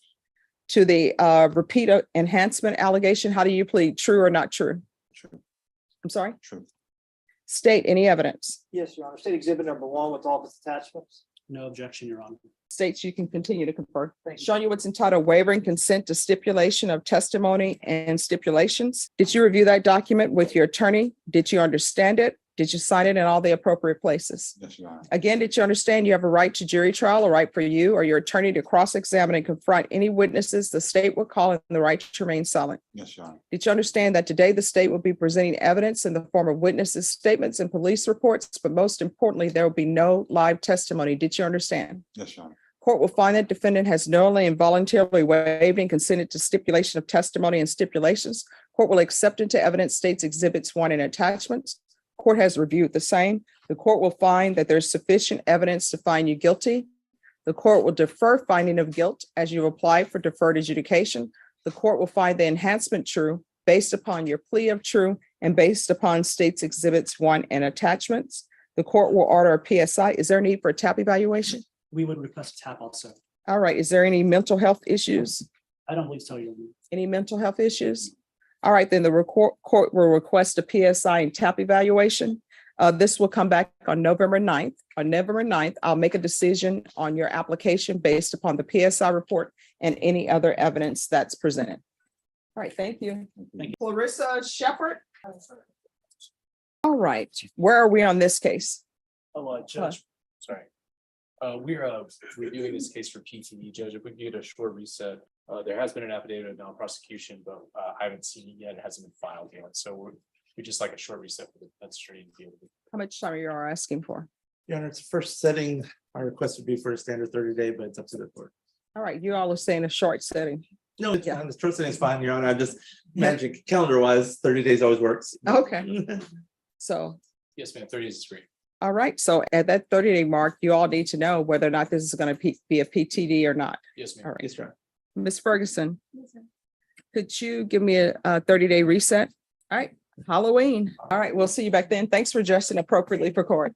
To the repeat enhancement allegation, how do you plead? True or not true? True. I'm sorry? True. State any evidence. Yes, Your Honor. State exhibit number 1 with all of its attachments. No objection, Your Honor. States you can continue to confer. Thank you. Showing you what's entitled waiver and consent to stipulation of testimony and stipulations. Did you review that document with your attorney? Did you understand it? Did you sign it in all the appropriate places? Yes, Your Honor. Again, did you understand you have a right to jury trial, a right for you or your attorney to cross-examine and confront any witnesses the state will call, and the right to remain silent? Yes, Your Honor. Did you understand that today the state will be presenting evidence in the form of witnesses' statements and police reports, but most importantly, there will be no live testimony? Did you understand? Yes, Your Honor. Court will find that defendant has knowingly and voluntarily waived and consented to stipulation of testimony and stipulations. Court will accept into evidence states exhibits 1 and attachments. Court has reviewed the same. The court will find that there's sufficient evidence to find you guilty. The court will defer finding of guilt as you apply for deferred adjudication. The court will find the enhancement true based upon your plea of true and based upon states exhibits 1 and attachments. The court will order a PSI. Is there a need for a TAP evaluation? We would request a tap also. All right. Is there any mental health issues? I don't believe so, Your Honor. Any mental health issues? All right, then the court will request a PSI and TAP evaluation. This will come back on November 9th. On November 9th, I'll make a decision on your application based upon the PSI report and any other evidence that's presented. All right, thank you. Thank you. Clarissa Shepherd. All right, where are we on this case? Oh, Judge, sorry. We're reviewing this case for PTE, Judge. If we can get a short reset. There has been an affidavit of non-prosecution, but I haven't seen it yet. It hasn't been filed yet. So we just like a short reset for the defense attorney to be able to. How much time are you asking for? Your Honor, it's first setting. Our request would be for a standard 30-day, but it's up to the court. All right, you all are saying a short setting. No, it's fine. The short setting is fine, Your Honor. I'm just managing calendar-wise. 30 days always works. Okay. So, Yes, ma'am. 30 days is great. all right, so at that 30-day mark, you all need to know whether or not this is going to be a PTD or not. Yes, ma'am. All right. Yes, Your Honor. Ms. Ferguson, could you give me a 30-day reset? All right, Halloween. All right, we'll see you back then. Thanks for dressing appropriately for court.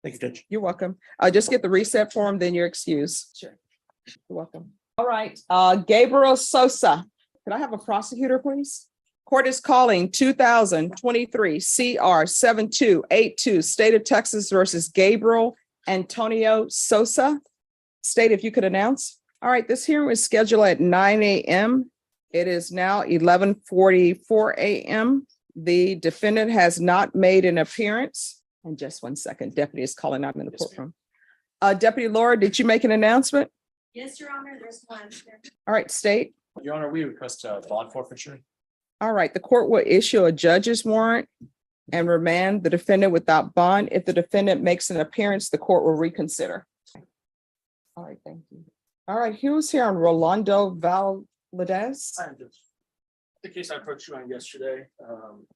Thank you, Judge. You're welcome. Just get the reset form, then you're excused. Sure. You're welcome. All right, Gabriel Sosa. Can I have a prosecutor, please? Court is calling 2023 CR 7282, State of Texas versus Gabriel Antonio Sosa. State, if you could announce. All right, this hearing was scheduled at 9 a.m. It is now 11:44 a.m. The defendant has not made an appearance. And just 1 second, deputy is calling out in the Yes, courtroom. Deputy Laura, did you make an announcement? Yes, Your Honor, there's one. All right, state. Your Honor, we request bond forfeiture. All right, the court will issue a judge's warrant and remand the defendant without bond. If the defendant makes an appearance, the court will reconsider. All right, thank you. All right, who's here on Rolando Valdez? The case I approached you on yesterday,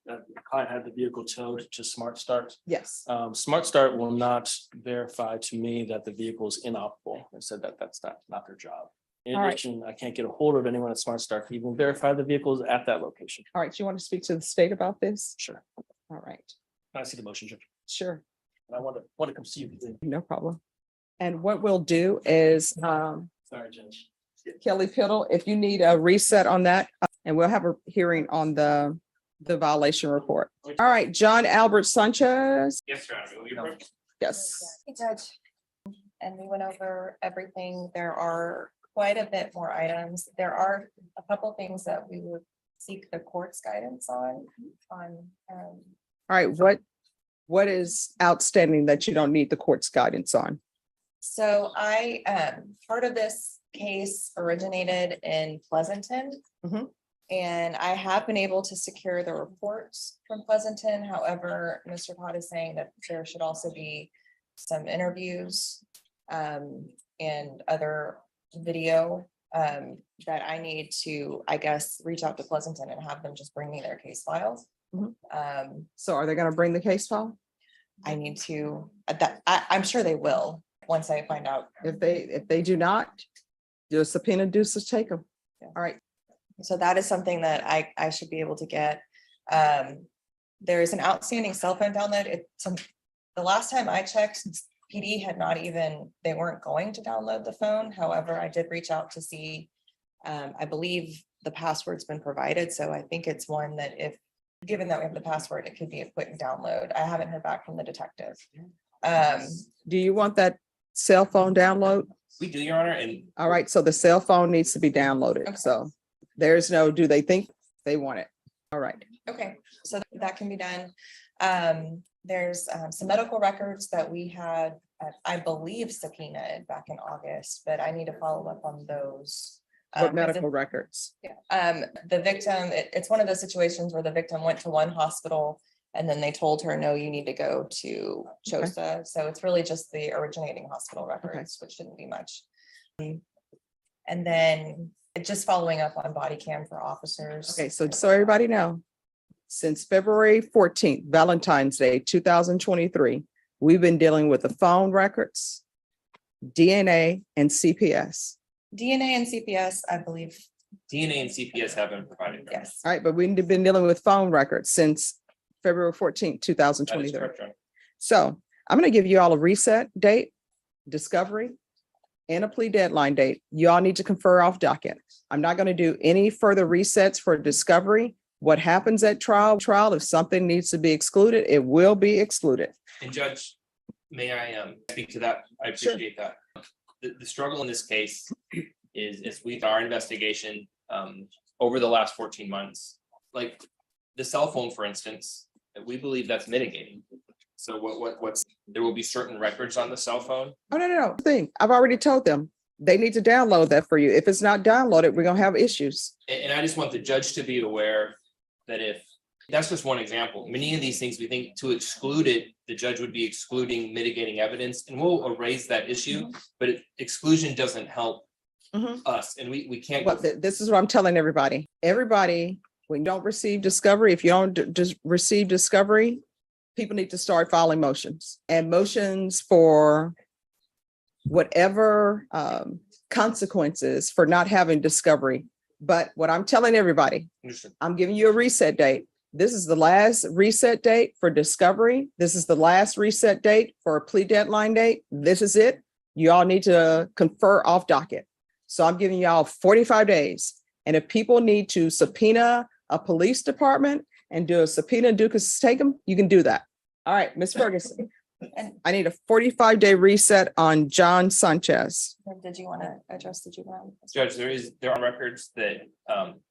that the client had the vehicle towed to Smart Start. Yes. Smart Start will not verify to me that the vehicle is inoperable. I said that that's not their job. In All right. addition, I can't get a hold of anyone at Smart Start to even verify the vehicles at that location. All right, you want to speak to the state about this? Sure. All right, I see the motion, Judge. sure, I want to come see you. no problem. And what we'll do is, Sorry, Judge. Kelly Piddle, if you need a reset on that, and we'll have a hearing on the violation report. All right, John Albert Sanchez. Yes, sir. Yes. Hey, Judge. And we went over everything. There are quite a bit more items. There are a couple things that we would seek the court's guidance on. All right, what is outstanding that you don't need the court's guidance on? So part of this case originated in Pleasanton. Mhm. And I have been able to secure the reports from Pleasanton. However, Mr. Todd is saying that there should also be some interviews and other video that I need to, I guess, reach out to Pleasanton and have them just bring me their case files. So are they gonna bring the case file? I need to, I'm sure they will, once I find out. If they do not, do a subpoena, do so take them. All right, So that is something that I should be able to get. There is an outstanding cell phone download. The last time I checked, PD had not even, they weren't going to download the phone. However, I did reach out to see, I believe the password's been provided. So I think it's one that given that we have the password, it could be a quick download. I haven't heard back from the detective. do you want that cell phone download? We do, Your Honor, and All right, so the cell phone needs to be downloaded. Okay. So there's no, do they think they want it? All right. Okay, so that can be done. There's some medical records that we had, I believe subpoenaed back in August, but I need to follow up on those. What medical records? The victim, it's one of those situations where the victim went to one hospital and then they told her, no, you need to go to CHOSA. So it's really just the originating hospital records, which shouldn't be much. And then just following up on body cam for officers. Okay, so everybody know, since February 14th, Valentine's Day, 2023, we've been dealing with the phone records, DNA and CPS. DNA and CPS, I believe, DNA and CPS have been provided. yes. All right, but we've been dealing with phone records since February 14th, That is 2023. correct, Your Honor. So I'm going to give you all a reset date, discovery, and a plea deadline date. You all need to confer off docket. I'm not going to do any further resets for discovery. What happens at trial, if something needs to be excluded, it will be excluded. And Judge, may I speak to that? I appreciate that. The struggle in this case is with our investigation over the last 14 months, like the cell phone, for instance, we believe that's mitigating. So there will be certain records on the cell phone. Oh, no. I've already told them they need to download that for you. If it's not downloaded, we're going to have issues. And I just want the judge to be aware that if, that's just one example, many of these things we think to exclude it, the judge would be excluding mitigating evidence, and we'll erase that issue, but exclusion doesn't help us, and we can't. Well, this is what I'm telling everybody. Everybody, when you don't receive discovery, if you don't just receive discovery, people need to start filing motions, and motions for whatever consequences for not having discovery. But what I'm telling everybody, I'm giving you a reset date. This is the last reset date for discovery. This is the last reset date for a plea deadline date. This is it. You all need to confer off docket. So I'm giving y'all 45 days. And if people need to subpoena a police department and do a subpoena Dukas take them, you can do that. All right, Ms. Ferguson. I need a 45-day reset on John Sanchez. Did you want to address the juvenile? Judge, there are records that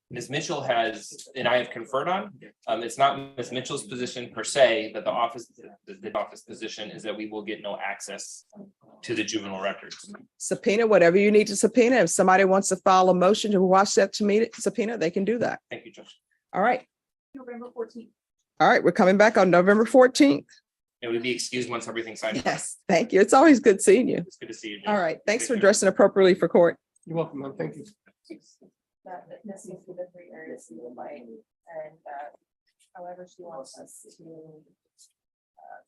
Ms. Mitchell has, and I have conferred on. It's not Ms. Mitchell's position per se, that the office position is that we will get no access to the juvenile records. Subpoena whatever you need to subpoena. If somebody wants to file a motion to watch that to me subpoena, they can do that. Thank you, Judge. All right. November 14th. All right, we're coming back on November 14th. It would be excused once everything's signed. Yes, thank you. It's always good seeing you. It's good to see you. Judge. All right, thanks for dressing appropriately for court. You're welcome, ma'am. Thank you. This is the 3 areas you would like, and however she wants us to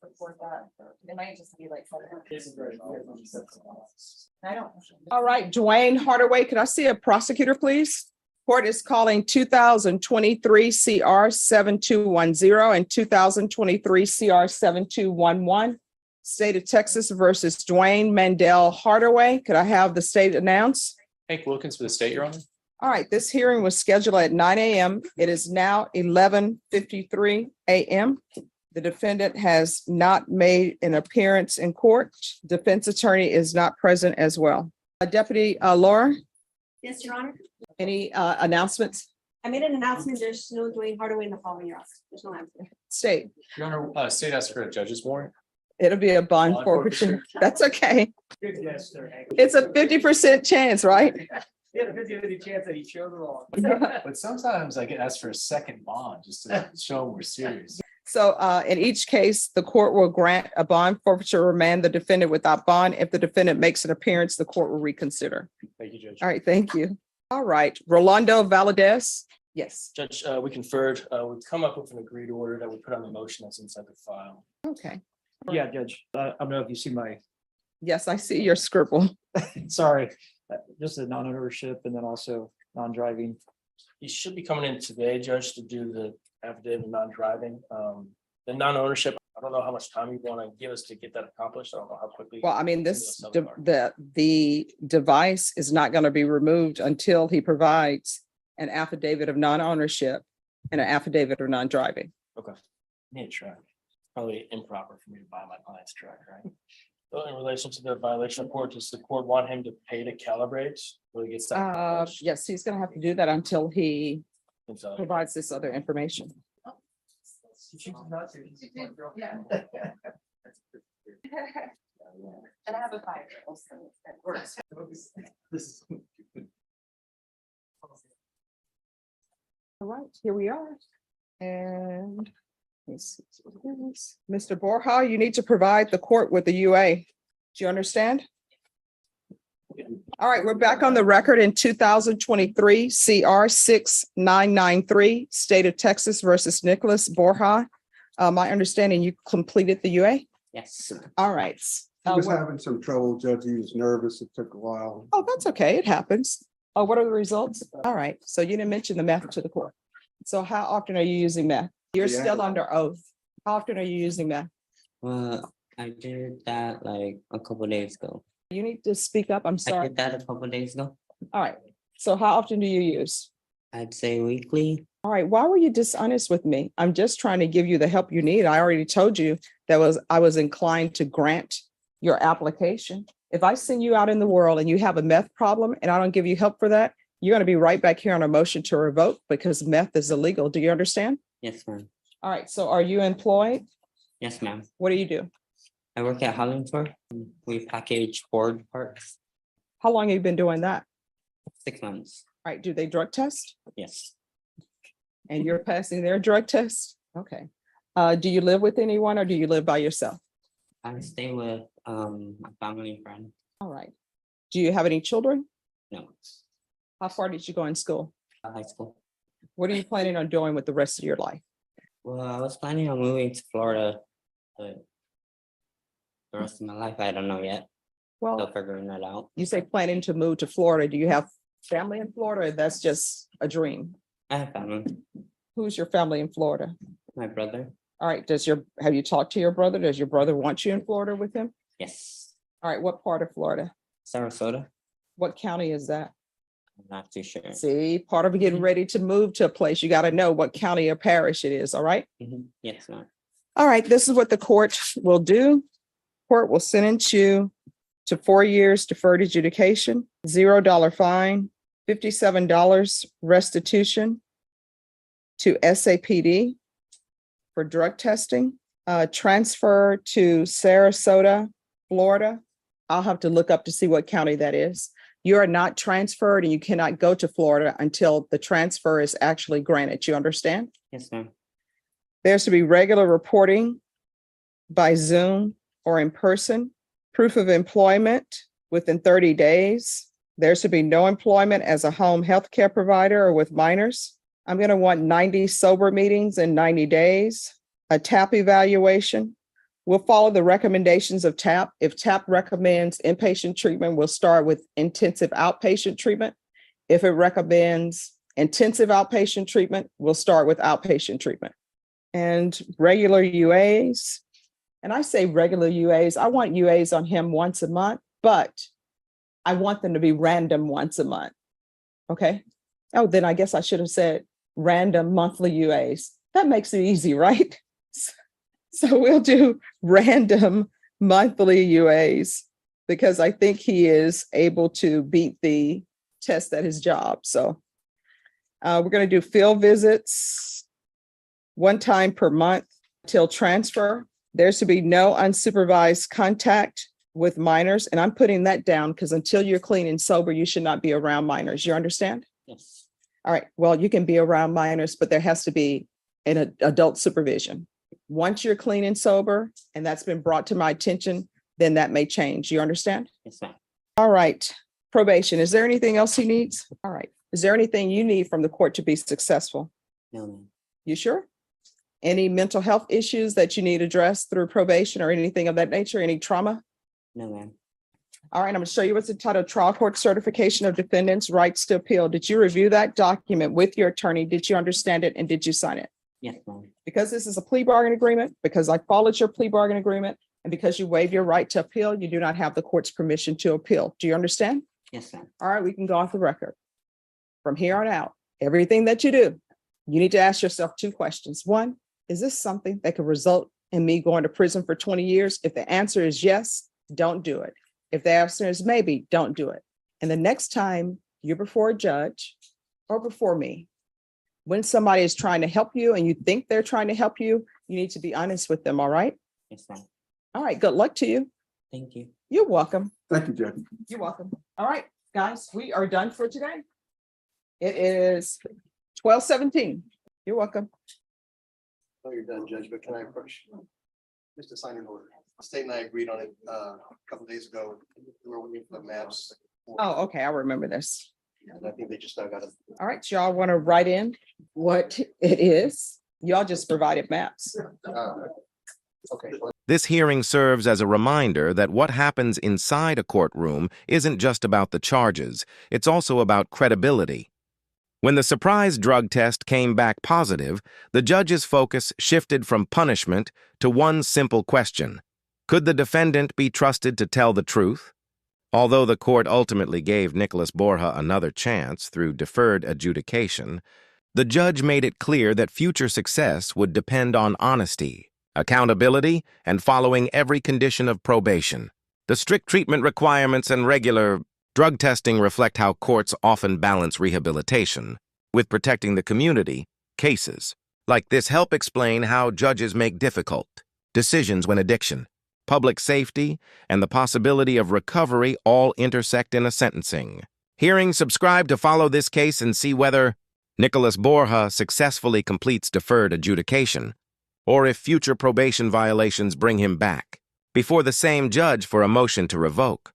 report that. It might just be like. I don't. All right, Dwayne Hardaway, could I see a prosecutor, please? Court is calling 2023 CR 7210 and 2023 CR 7211. State of Texas versus Dwayne Mandel Hardaway. Could I have the state announced? Hank Wilkins for the state, Your Honor. All right, this hearing was scheduled at 9 a.m. It is now 11:53 a.m. The defendant has not made an appearance in court. Defense attorney is not present as well. Deputy Laura, Yes, Your Honor. any announcements? I made an announcement. There's no Dwayne Hardaway in the following year. There's no answer. State, Your Honor, state asked for a judge's warrant. it'll be a bond Bond forfeiture. forfeiture. That's okay. Good guess there, Hank. It's a 50% chance, right? He had a 50-50 chance that he showed wrong. But sometimes I get asked for a second bond just to show we're serious. So in each case, the court will grant a bond forfeiture, remand the defendant without bond. If the defendant makes an appearance, the court will reconsider. Thank you, Judge. All right, thank you. All right, Rolando Valadez. Yes, Judge, we conferred, we've come up with an agreed order that we put on the motion that's inside the file. okay. Yeah, Judge. I don't know if you see my, Yes, I see your scribble. sorry, just a non-ownership and then also non-driving. He should be coming in today, Judge, to do the affidavit of non-driving. The non-ownership, I don't know how much time you want to give us to get that accomplished. I don't know how quickly. Well, I mean, the device is not going to be removed until he provides an affidavit of non-ownership and an affidavit of non-driving. Okay. Need a track. Probably improper for me to buy my client's track, right? So in relation to the violation of court, does the court want him to pay to calibrate? Will he get that? accomplished? Yes, he's going to have to do that until he And so- provides this other information. And I have a 5-year-old, so that works. All right, here we are. And let's see what it is. Mr. Borja, you need to provide the court with the UA. Do you understand? All right, we're back on the record in 2023 CR 6993, State of Texas versus Nicholas Borja. My understanding, you completed the UA? Yes. All right. He was having some trouble, Judge. He was nervous. It took a while. Oh, that's okay. It happens. Oh, what are the results? All right. So you didn't mention the meth to the court. So how often are you using meth? You're Yeah. still under oath. How often are you using meth? Well, I did that like a couple days ago. You need to speak up. I'm I sorry. did that a couple days ago. All right. So how often do you use? I'd say weekly. All right. Why were you dishonest with me? I'm just trying to give you the help you need. I already told you I was inclined to grant your application. If I send you out in the world and you have a meth problem and I don't give you help for that, you're going to be right back here on a motion to revoke because meth is illegal. Do you understand? Yes, ma'am. All right. So are you employed? Yes, ma'am. What do you do? I work at Hollingford. We package Ford parts. How long have you been doing that? 6 months. All right. Do they drug test? Yes. And you're passing their drug test? Okay. Do you live with anyone or do you live by yourself? I stay with a family friend. All right. Do you have any children? No, How far did you go in school? high school. What are you planning on doing with the rest of your life? Well, I was planning on moving to Florida, but the rest of my life, I don't know yet. Still Well, figuring that out. you say planning to move to Florida. Do you have family in Florida? Or that's just a dream. I have family. Who's your family in Florida? My brother. All right. Have you talked to your brother? Does your brother want you in Florida with him? Yes. All right. What part of Florida? Sarasota. What county is that? I'm not too sure. See, part of getting ready to move to a place, you got to know what county or parish it is. All right. Yes, ma'am. All right. This is what the court will do. Court will sentence you to 4 years deferred adjudication, $0 fine, $57 restitution to SAPD for drug testing, transfer to Sarasota, Florida. I'll have to look up to see what county that is. You are not transferred and you cannot go to Florida until the transfer is actually granted. You understand? Yes, ma'am. There should be regular reporting by Zoom or in person, proof of employment within 30 days. There should be no employment as a home health care provider or with minors. I'm going to want 90 sober meetings in 90 days, a TAP evaluation. We'll follow the recommendations of TAP. If TAP recommends inpatient treatment, we'll start with intensive outpatient treatment. If it recommends intensive outpatient treatment, we'll start with outpatient treatment. And regular UAs, and I say regular UAs, I want UAs on him once a month, but I want them to be random once a month. Okay. Oh, then I guess I should have said random monthly UAs. That makes it easy, right? So we'll do random monthly UAs because I think he is able to beat the test at his job. So we're going to do field visits one time per month till transfer. There should be no unsupervised contact with minors. And I'm putting that down because until you're clean and sober, you should not be around minors. You understand? Yes. All right. Well, you can be around minors, but there has to be an adult supervision. Once you're clean and sober, and that's been brought to my attention, then that may change. You understand? Yes, ma'am. All right. Probation. Is there anything else he needs? All right. Is there anything you need from the court to be successful? No, ma'am. You sure? Any mental health issues that you need addressed through probation or anything of that nature? Any trauma? No, ma'am. All right, I'm going to show you what's entitled Trial Court Certification of Defendants' Rights to Appeal. Did you review that document with your attorney? Did you understand it and did you sign it? Yes, ma'am. Because this is a plea bargain agreement, because I followed your plea bargain agreement, and because you waive your right to appeal, you do not have the court's permission to appeal. Do you understand? Yes, ma'am. All right, we can go off the record. From here on out, everything that you do, you need to ask yourself two questions. One, is this something that could result in me going to prison for 20 years? If the answer is yes, don't do it. If the answer is maybe, don't do it. And the next time you're before a judge or before me, when somebody is trying to help you and you think they're trying to help you, you need to be honest with them. All right. Yes, ma'am. All right. Good luck to you. Thank you. You're welcome. Thank you, Judge. You're welcome. All right, guys, we are done for today. It is 12:17. You're welcome. Oh, you're done, Judge, but can I approach? Just to sign an order. State and I agreed on it a couple days ago. We were looking for the maps. Oh, okay. I remember this. And I think they just now got it. All right. Y'all want to write in what it is? Y'all just provided maps. Okay. This hearing serves as a reminder that what happens inside a courtroom isn't just about the charges, it's also about credibility. When the surprise drug test came back positive, the judge's focus shifted from punishment to one simple question. Could the defendant be trusted to tell the truth? Although the court ultimately gave Nicholas Borja another chance through deferred adjudication, the judge made it clear that future success would depend on honesty, accountability, and following every condition of probation. The strict treatment requirements and regular drug testing reflect how courts often balance rehabilitation with protecting the community. Cases like this help explain how judges make difficult decisions when addiction, public safety, and the possibility of recovery all intersect in a sentencing. Hearings subscribe to follow this case and see whether Nicholas Borja successfully completes deferred adjudication, or if future probation violations bring him back before the same judge for a motion to revoke.